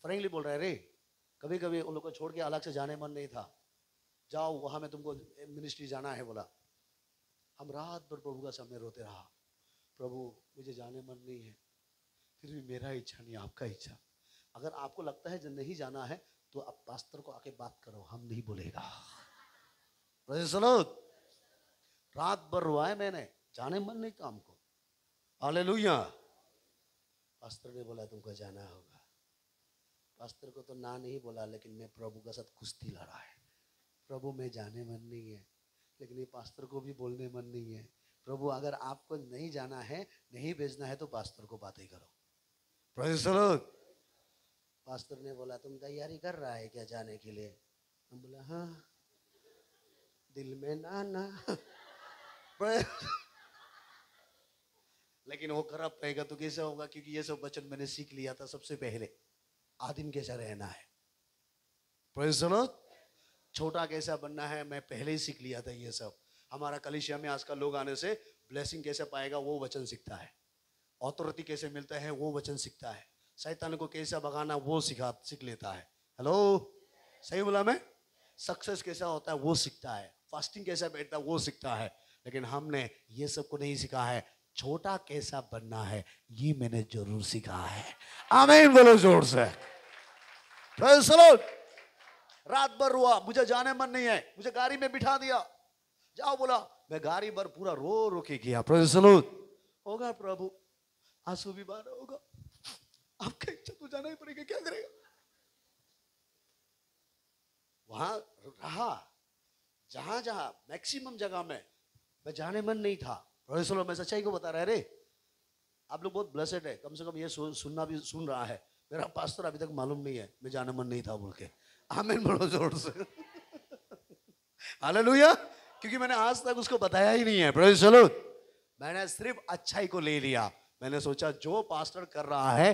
S1: फ्रेंकली बोल रहा है रे। कभी कभी उन लोग को छोड़ के अलग से जाने मन नहीं था। जाओ वहां में तुमको मिनिस्ट्री जाना है बोला। हम रात भर प्रभु का सामने रोते रहा, प्रभु मुझे जाने मन नहीं है, फिर भी मेरा इच्छा नहीं आपका इच्छा। अगर आपको लगता है जब नहीं जाना है तो आप पास्टर को आके बात करो, हम नहीं बोलेगा। Praise the Lord. रात भर रोआ है मैंने, जाने मन नहीं था हमको। हालेलुया। पास्टर ने बोला तुमको जाना होगा। पास्टर को तो ना नहीं बोला, लेकिन मैं प्रभु के साथ कुश्ती लड़ा है। प्रभु में जाने मन नहीं है, लेकिन ये पास्टर को भी बोलने मन नहीं है। प्रभु अगर आपको नहीं जाना है, नहीं भेजना है तो पास्टर को बातें करो। Praise the Lord. पास्टर ने बोला तुम तैयारी कर रहा है क्या जाने के लिए? हम बोला हाँ, दिल में ना लेकिन वो करप्ट रहेगा तो कैसे होगा? क्योंकि ये सब वचन मैंने सीख लिया था सबसे पहले, आदिम कैसा रहना है। Praise the Lord. छोटा कैसा बनना है मैं पहले ही सीख लिया था ये सब। हमारा कलीसिया में आजकल लोग आने से ब्लेसिंग कैसे पाएगा वो वचन सीखता है, ऑथोरिटी कैसे मिलता है वो वचन सीखता है, शैतान को कैसे भगाना वो सीख लेता है। हेलो, सही बोला मैं? सक्सेस कैसा होता है वो सीखता है, फास्टिंग कैसा बैठता है वो सीखता है। लेकिन हमने ये सब को नहीं सीखा है, छोटा कैसा बनना है ये मैंने जरूर सीखा है। आमीन बोलो जोर से। Praise the Lord. रात भर हुआ, मुझे जाने मन नहीं है, मुझे गाड़ी में बिठा दिया, जाओ बोला, मैं गाड़ी भर पूरा रो रो के किया। Praise the Lord. होगा प्रभु, आंसू भी बाहर होगा, आपका इच्छा तो जाना ही पड़ेगा, क्या करेगा। वहां रहा, जहां जहां मैक्सिमम जगह में मैं जाने मन नहीं था। Praise the Lord. मैं सच्चाई को बता रहा है रे, आप लोग बहुत ब्लेसेड है, कम से कम ये सुनना भी सुन रहा है। मेरा पास्टर अभी तक मालूम नहीं है मैं जाने मन नहीं था बोल के। आमीन बोलो जोर से। हालेलुया। क्योंकि मैंने आज तक उसको बताया ही नहीं है। Praise the Lord. मैंने सिर्फ अच्छाई को ले लिया। मैंने सोचा जो पास्टर कर रहा है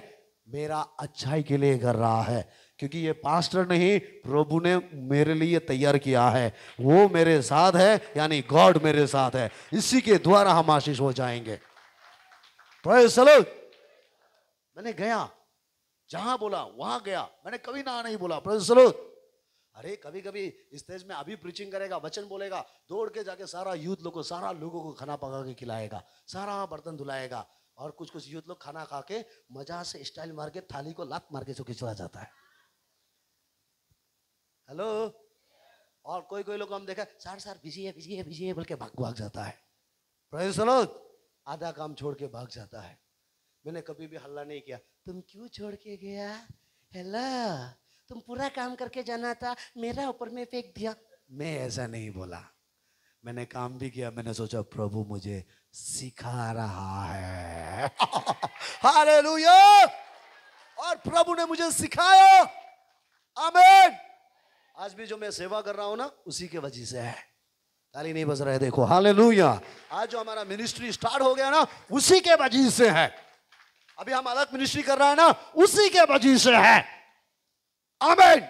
S1: मेरा अच्छाई के लिए कर रहा है, क्योंकि ये पास्टर नहीं, प्रभु ने मेरे लिए तैयार किया है, वो मेरे साथ है, यानी गॉड मेरे साथ है, इसी के द्वारा हम आशीष हो जाएंगे। Praise the Lord. मैंने गया, जहां बोला वहां गया, मैंने कभी ना नहीं बोला। Praise the Lord. अरे कभी कभी स्टेज में अभी प्रीचिंग करेगा, वचन बोलेगा, दौड़ के जाके सारा यूथ लोगों को, सारा लोगों को खाना पका के खिलाएगा, सारा बर्तन धुलाएगा, और कुछ कुछ यूथ लोग खाना खा के मजा से स्टाइल मार के थाली को लात मार के चुके चला जाता है। हेलो। और कोई कोई लोग हम देखा सार बिजी है बोल के भाग जाता है। Praise the Lord. आधा काम छोड़ के भाग जाता है। मैंने कभी भी हल्ला नहीं किया, तुम क्यों छोड़ के गया, हेलो, तुम पूरा काम करके जाना था, मेरा ऊपर में फेंक दिया। मैं ऐसा नहीं बोला, मैंने काम भी किया। मैंने सोचा प्रभु मुझे सिखा रहा है। हालेलुया। और प्रभु ने मुझे सिखाया। आमीन। आज भी जो मैं सेवा कर रहा हूं ना, उसी के वजह से है। ताली नहीं बज रहा है, देखो। हालेलुया। आज जो हमारा मिनिस्ट्री स्टार्ट हो गया ना, उसी के वजह से है। अभी हम अलग मिनिस्ट्री कर रहे हैं ना, उसी के वजह से है। आमीन।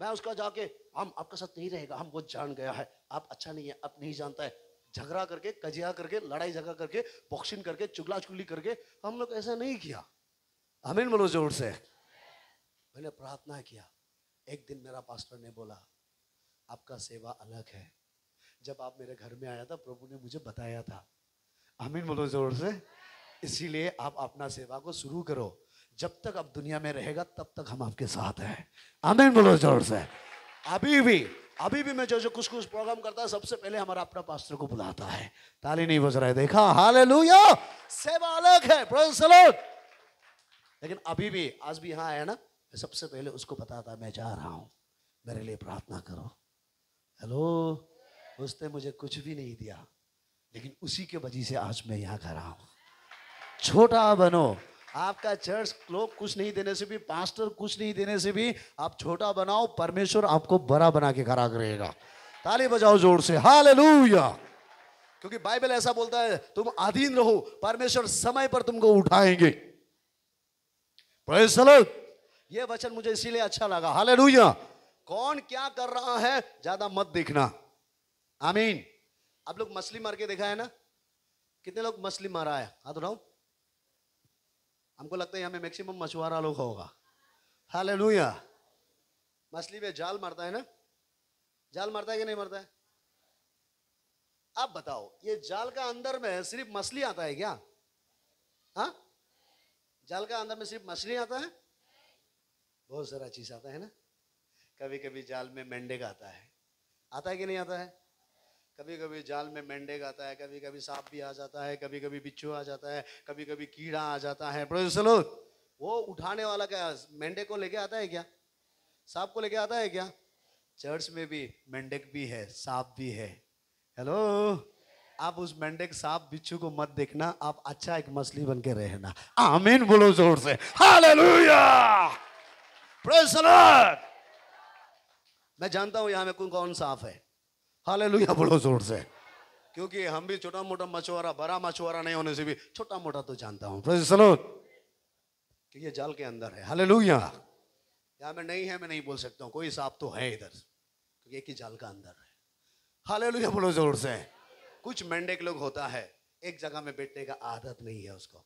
S1: मैं उसका जाके हम आपका साथ नहीं रहेगा, हम वो जान गया है, आप अच्छा नहीं है, आप नहीं जानता है, झगड़ा करके, कजिया करके, लड़ाई झगड़ा करके, बॉक्सिंग करके, चुगला चुगली करके, हम लोग ऐसा नहीं किया। आमीन बोलो जोर से। मैंने प्रार्थना किया। एक दिन मेरा पास्टर ने बोला आपका सेवा अलग है। जब आप मेरे घर में आया था, प्रभु ने मुझे बताया था। आमीन बोलो जोर से। इसीलिए आप अपना सेवा को शुरू करो, जब तक आप दुनिया में रहेगा तब तक हम आपके साथ हैं। आमीन बोलो जोर से। अभी भी मैं जो कुछ प्रोग्राम करता है, सबसे पहले हमारा अपना पास्टर को बुलाता है। ताली नहीं बज रहा है, देखा। हालेलुया। सेवा अलग है। Praise the Lord. लेकिन अभी भी, आज भी यहाँ आया ना, मैं सबसे पहले उसको बताता मैं जा रहा हूँ, मेरे लिए प्रार्थना करो। हेलो। उसने मुझे कुछ भी नहीं दिया, लेकिन उसी के वजह से आज मैं यहाँ खड़ा हूँ। छोटा बनो। आपका चर्च लोग कुछ नहीं देने से भी, पास्टर कुछ नहीं देने से भी, आप छोटा बनाओ, परमेश्वर आपको बड़ा बना के खड़ा करेगा। ताली बजाओ जोर से। हालेलुया। क्योंकि बाइबल ऐसा बोलता है, तुम अधीन रहो, परमेश्वर समय पर तुमको उठाएंगे। Praise the Lord. ये वचन मुझे इसीलिए अच्छा लगा। हालेलुया। कौन क्या कर रहा है ज्यादा मत देखना। आमीन। आप लोग मछली मार के देखा है ना? कितने लोग मछली मारा है? हाथ उठाओ। हमको लगता है यहाँ में मैक्सिमम मछुआरा लोग होगा। हालेलुया। मछली में जाल मारता है ना? जाल मारता है कि नहीं मारता है? आप बताओ, ये जाल का अंदर में सिर्फ मछली आता है क्या? हाँ, जाल का अंदर में सिर्फ मछली आता है? बहुत सारा चीज आता है ना। कभी कभी जाल में मेंढक आता है कि नहीं आता है? कभी कभी जाल में मेंढक आता है, कभी कभी सांप भी आ जाता है, कभी कभी बिच्छू आ जाता है, कभी कभी कीड़ा आ जाता है। Praise the Lord. वो उठाने वाला क्या मेंढक को लेके आता है क्या? सांप को लेके आता है क्या? चर्च में भी मेंढक भी है, सांप भी है। हेलो। आप उस मेंढक, सांप, बिच्छू को मत देखना, आप अच्छा एक मछली बन के रहना। आमीन बोलो जोर से। हालेलुया। Praise the Lord. मैं जानता हूं यहां में कौन सांप है। हालेलुया बोलो जोर से। क्योंकि हम भी छोटा मोटा मछुआरा, बड़ा मछुआरा नहीं होने से भी छोटा मोटा तो जानता हूं। Praise the Lord. कि ये जाल के अंदर है। हालेलुया। यहां में नहीं है, मैं नहीं बोल सकता हूं, कोई सांप तो है इधर, एक ही जाल का अंदर है। हालेलुया बोलो जोर से। कुछ मेंढक लोग होता है एक जगह में बैठने का आदत नहीं है उसको।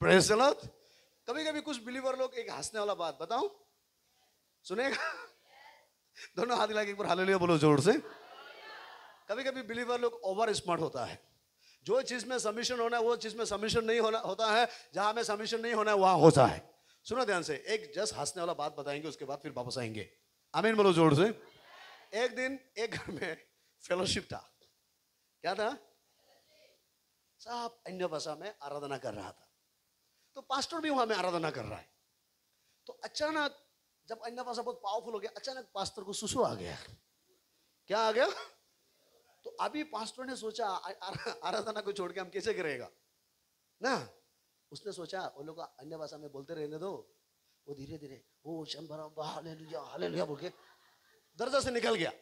S1: Praise the Lord. कभी कभी कुछ बिलीवर लोग, एक हंसने वाला बात बताऊं, सुनेगा? दोनों हाथ हिला के एक बार हालेलुया बोलो जोर से। कभी कभी बिलीवर लोग ओवर स्मार्ट होता है। जो चीज में सबमिशन होना है वो चीज में सबमिशन नहीं होना होता है, जहां में सबमिशन नहीं होना है वहां होता है। सुनो ध्यान से, एक जस्ट हंसने वाला बात बताएंगे, उसके बाद फिर वापस आएंगे। आमीन बोलो जोर से। एक दिन एक घर में फेलोशिप था। क्या था? सब अन्य भाषा में आराधना कर रहा था। तो पास्टर भी वहां में आराधना कर रहा है। तो अचानक जब अन्य भाषा बहुत पावरफुल हो गया, अचानक पास्टर को सुसु आ गया। क्या आ गया? तो अभी पास्टर ने सोचा आराधना को छोड़ के हम कैसे करेगा ना। उसने सोचा वो लोग अन्य भाषा में बोलते रहने दो, वो धीरे धीरे ओ शंभर हालेलुया हालेलुया बोल के दरजा से निकल गया।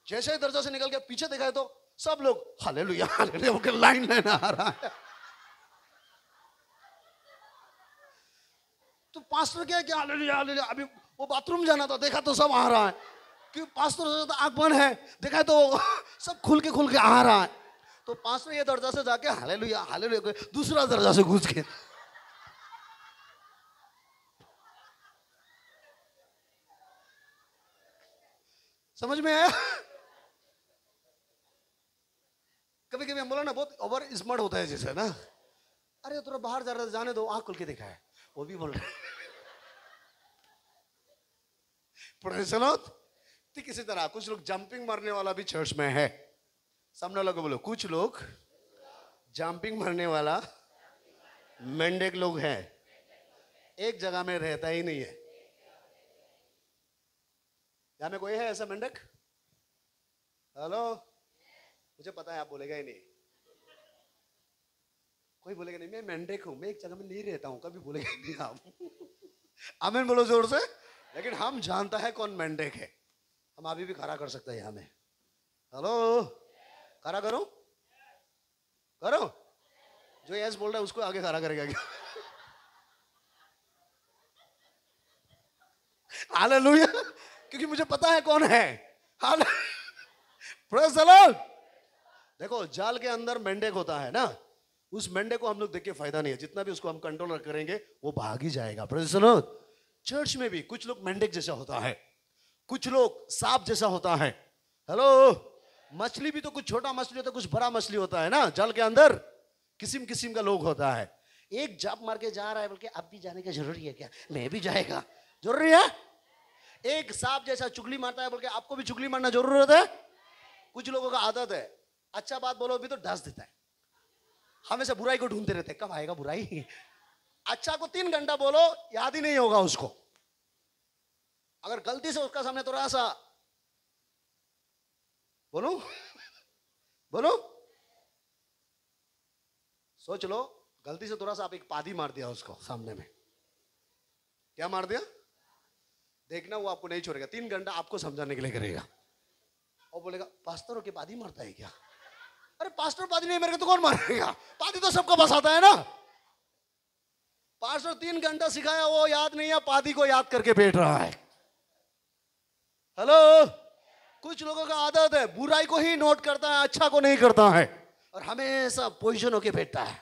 S1: जैसे ही दरजा से निकल गया, पीछे देखा है तो सब लोग हालेलुया हालेलुया बोल के लाइन लाइन आ रहा है। तो पास्टर क्या क्या हालेलुया हालेलुया, अभी वो बाथरूम जाना था, देखा तो सब आ रहा है कि पास्टर तो आंख बंद है, देखा तो सब खुल के आ रहा है। तो पास्टर ये दरजा से जाके हालेलुया हालेलुया दूसरा दरजा से घुस के समझ में आया? कभी कभी हम बोला ना बहुत ओवर स्मार्ट होता है जैसे ना, अरे थोड़ा बाहर जा रहा जाने दो, आंख खुल के देखा है, वो भी बोल रहे प्रेज़ द लॉर्ड। ठीक इसी तरह कुछ लोग जंपिंग मारने वाला भी चर्च में है। सामने वालों को बोलो, कुछ लोग जंपिंग मारने वाला मेंढक लोग हैं, एक जगह में रहता ही नहीं है। यहां में कोई है ऐसा मेंढक? हेलो, मुझे पता है आप बोलेगा ही नहीं, कोई बोलेगा नहीं मैं मेंढक हूं, मैं एक जगह में नहीं रहता हूं, कभी बोलेगा ही नहीं आप। आमीन बोलो जोर से। लेकिन हम जानता है कौन मेंढक है। हम अभी भी खड़ा कर सकते हैं यहाँ में। हेलो, खड़ा करो करो, जो यस बोल रहा है उसको आगे खड़ा करेगा क्या? हालेलुया, क्योंकि मुझे पता है कौन है। Praise the Lord. देखो जाल के अंदर मेंढक होता है ना, उस मेंढक को हम लोग देख के फायदा नहीं है, जितना भी उसको हम कंट्रोल करेंगे वो भाग ही जाएगा। Praise the Lord. चर्च में भी कुछ लोग मेंढक जैसा होता है, कुछ लोग सांप जैसा होता है। हेलो, मछली भी तो कुछ छोटा मछली होता है, कुछ बड़ा मछली होता है ना। जल के अंदर किस्म किस्म का लोग होता है। एक जाप मार के जा रहा है, बल्कि अब भी जाने का जरूरी है क्या? मैं भी जाएगा, जरूरी है। एक सांप जैसा चुगली मारता है, बल्कि आपको भी चुगली मारना जरूरत है। कुछ लोगों का आदत है, अच्छा बात बोलो भी तो ढस देता है, हमेशा बुराई को ढूंढते रहते हैं, कब आएगा बुराई। अच्छा को 3 घंटा बोलो याद ही नहीं होगा उसको। अगर गलती से उसका सामने थोड़ा सा बोलो बोलो, सोच लो गलती से थोड़ा सा आप एक पादी मार दिया उसको सामने में, क्या मार दिया, देखना वो आपको नहीं छोड़ेगा, 3 घंटा आपको समझाने के लिए करेगा। और बोलेगा पास्टर के पादी मारता है क्या? अरे पास्टर पादी नहीं मारेगा तो कौन मारेगा? पादी तो सबको बस आता है ना। पास्टर 3 घंटा सिखाया, वो याद नहीं है, पादी को याद करके बैठ रहा है। हेलो, कुछ लोगों का आदत है बुराई को ही नोट करता है, अच्छा को नहीं करता है, और हमेशा पोजीशन होके बैठता है।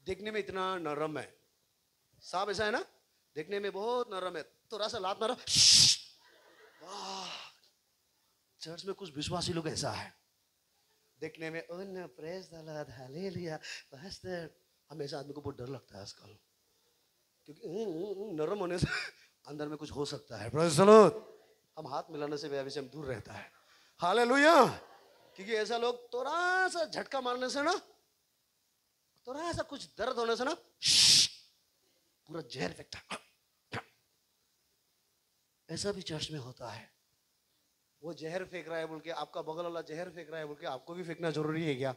S1: देखने में इतना नरम है, सांप ऐसा है ना, देखने में बहुत नरम है, थोड़ा सा लात मारो। चर्च में कुछ विश्वासी लोग ऐसा है, देखने में praise the Lord hallelujah pastor, हमेशा आदमी को बहुत डर लगता है आजकल, क्योंकि नरम होने से अंदर में कुछ हो सकता है। Praise the Lord. हम हाथ मिलाने से भी से हम दूर रहता है। हालेलुया। क्योंकि ऐसा लोग थोड़ा सा झटका मारने से ना, थोड़ा सा कुछ दर्द होने से ना पूरा जहर फेंकता। ऐसा भी चर्च में होता है। वो जहर फेंक रहा है बोल के, आपका बगल वाला जहर फेंक रहा है बोल के आपको भी फेंकना जरूरी है क्या?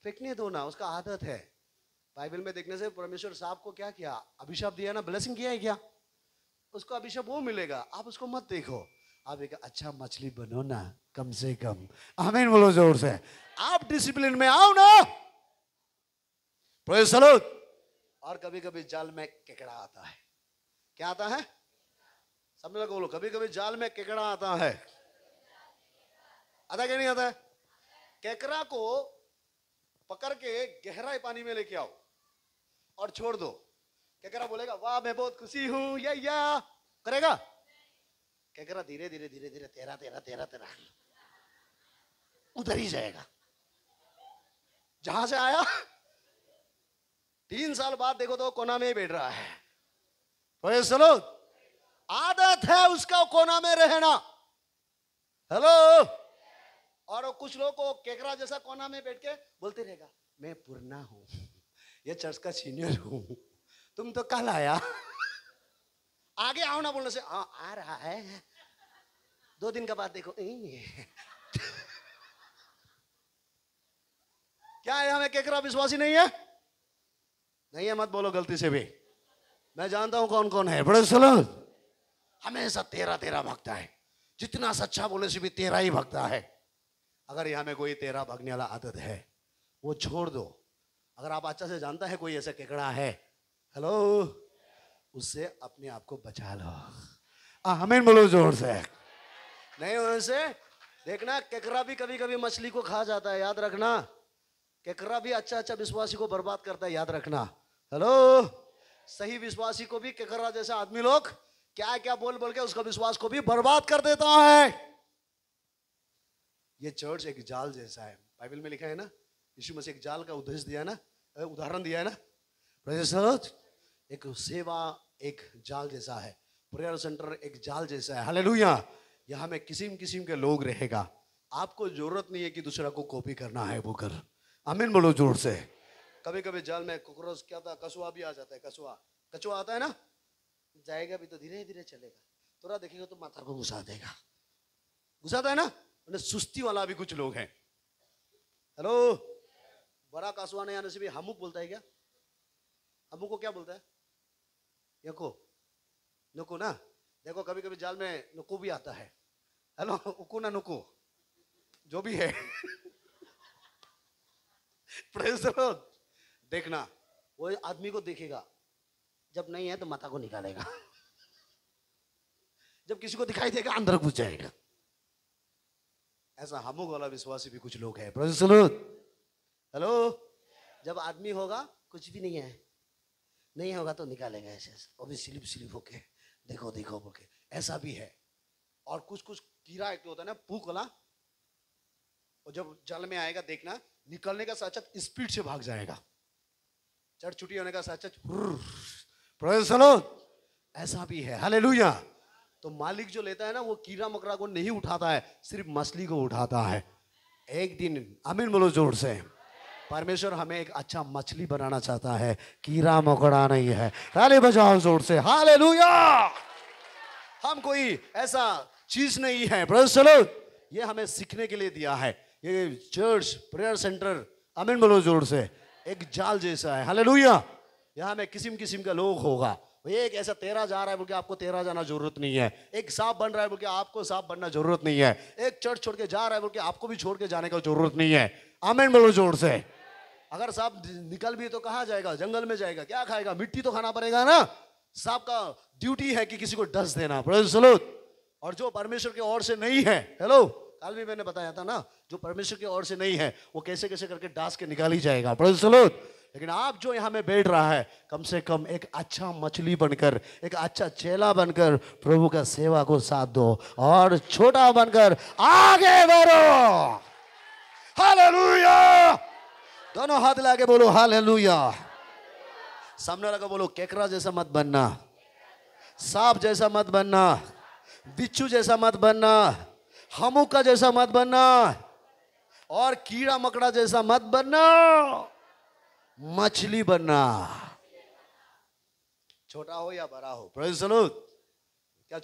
S1: फेंकने दो ना, उसका आदत है। बाइबल में देखने से परमेश्वर साहब को क्या किया? अभिशाप दिया ना, ब्लेसिंग किया है क्या? उसको अभिशाप वो मिलेगा, आप उसको मत देखो। आप एक अच्छा मछली बनो ना कम से कम। आमीन बोलो जोर से। आप डिसिप्लिन में आओ ना। Praise the Lord. और कभी कभी जाल में केकड़ा आता है। क्या आता है? सब लोग बोलो, कभी कभी जाल में केकड़ा आता है। आता क्या नहीं आता है? केकड़ा को पकड़ के गहराई पानी में लेके आओ और छोड़ दो। केकड़ा बोलेगा वाह मैं बहुत खुशी हूं, या करेगा? केकड़ा धीरे धीरे धीरे धीरे तेरा तेरा तेरा तेरा उधर ही जाएगा जहां से आया। 3 साल बाद देखो तो कोना में ही बैठ रहा है। तो चलो, आदत है उसका कोना में रहना। हेलो। और कुछ लोग को केकड़ा जैसा कोना में बैठ के बोलते रहेगा मैं पुरना हूं, ये चर्च का सीनियर हूं, तुम तो कल आया। आगे आओ ना बोलने से आ रहा है, 2 दिन के बाद देखो। क्या है? हमें केकड़ा विश्वासी नहीं है? नहीं है मत बोलो गलती से भी। मैं जानता हूं कौन कौन है। बड़े चलो, हमेशा तेरा तेरा भगता है, जितना सच्चा बोले से भी तेरा ही भगता है। अगर यहां में कोई तेरा भगने वाला आदत है वो छोड़ दो। अगर आप अच्छा से जानता है कोई ऐसा केकड़ा है, हेलो, उससे अपने आप को बचा लो। आमीन बोलो जोर से। नहीं होने से देखना, केकड़ा भी कभी कभी मछली को खा जाता है, याद रखना। केकड़ा भी अच्छा अच्छा विश्वासी को बर्बाद करता है, याद रखना। हेलो। सही विश्वासी को भी केकड़ा जैसा आदमी लोग क्या क्या बोल बोल के उसका विश्वास को भी बर्बाद कर देता है। ये चर्च एक जाल जैसा है। बाइबल में लिखा है ना, यीशु मसीह एक जाल का उद्देश्य दिया है ना, उदाहरण दिया है ना। एक सेवा एक जाल जैसा है, प्रेयर सेंटर एक जाल जैसा है। हालेलुया। यहाँ में किस्म किस्म के लोग रहेगा। आपको जरूरत नहीं है कि दूसरा को कॉपी करना है वो कर। आमीन बोलो जोर से। कभी कभी जाल में कॉकरोच क्या था, कछुआ भी आ जाता है। कछुआ आता है ना, जाएगा भी तो धीरे धीरे चलेगा, थोड़ा देखेगा तो माथा को घुसा देगा। घुसाता है ना। सुस्ती वाला भी कुछ लोग हैं। हेलो। बड़ा कछुआ नहीं आने से भी हमू बोलता है क्या? हमू को क्या बोलता है? यको नुको ना। देखो कभी कभी जाल में नुको भी आता है। हेलो, उको ना नुको जो भी है। देखना, वो आदमी को देखेगा, जब नहीं है तो माथा को निकालेगा, जब किसी को दिखाई देगा अंदर घुस जाएगा। ऐसा हमू वाला विश्वासी भी कुछ लोग हैं। हेलो। जब आदमी होगा कुछ भी नहीं है, नहीं होगा तो निकालेगा ऐसे, वो भी स्लिप स्लिप होके देखो देखो बोल के, ऐसा भी है। और कुछ कुछ कीड़ा एक होता है ना, पूक वाला, और जब जल में आएगा देखना, निकलने का साथ साथ स्पीड से भाग जाएगा। चढ़ छुट्टी होने का साथ साथ ऐसा भी है। हालेलुया। तो मालिक जो लेता है ना, वो कीड़ा मकोड़ा को नहीं उठाता है, सिर्फ मछली को उठाता है। एक दिन, आमीन बोलो जोर से, परमेश्वर हमें एक अच्छा मछली बनाना चाहता है, कीड़ा मकोड़ा नहीं है। ताली बजाओ जोर से। हालेलुया। हम कोई ऐसा चीज नहीं है। ये हमें सीखने के लिए दिया है। ये चर्च प्रेयर सेंटर, आमीन बोलो जोर से, एक जाल जैसा है। हालेलुया। यहाँ में किस्म किस्म का लोग होगा। एक ऐसा तेरा जा रहा है बोल के आपको तेरा जाना जरूरत नहीं है। एक सांप बन रहा है बोल के आपको सांप बनना जरूरत नहीं है। एक चर्च छोड़ के जा रहा है बोल के आपको भी छोड़ के जाने का जरूरत नहीं है। आमीन बोलो जोर से। अगर सांप निकल भी तो कहाँ जाएगा? जंगल में जाएगा। क्या खाएगा? मिट्टी तो खाना पड़ेगा ना। सांप का ड्यूटी है कि किसी को डस देना। और जो परमेश्वर की ओर से नहीं है, हेलो, कल भी मैंने बताया था ना, जो परमेश्वर की ओर से नहीं है वो कैसे कैसे करके डांस के निकाल ही जाएगा। लेकिन आप जो यहाँ में बैठ रहा है, कम से कम एक अच्छा मछली बनकर, एक अच्छा चेला बनकर प्रभु का सेवा को साथ दो और छोटा बनकर आगे बढ़ो। हालेलुया। दोनों हाथ लाके बोलो हालेलुया। सामने लगा बोलो, केकड़ा जैसा मत बनना, सांप जैसा मत बनना, बिच्छू जैसा मत बनना, हमुका जैसा मत बनना, और कीड़ा मकड़ा जैसा मत बनना, मछली बनना। छोटा हो या बड़ा हो। Praise the Lord. क्या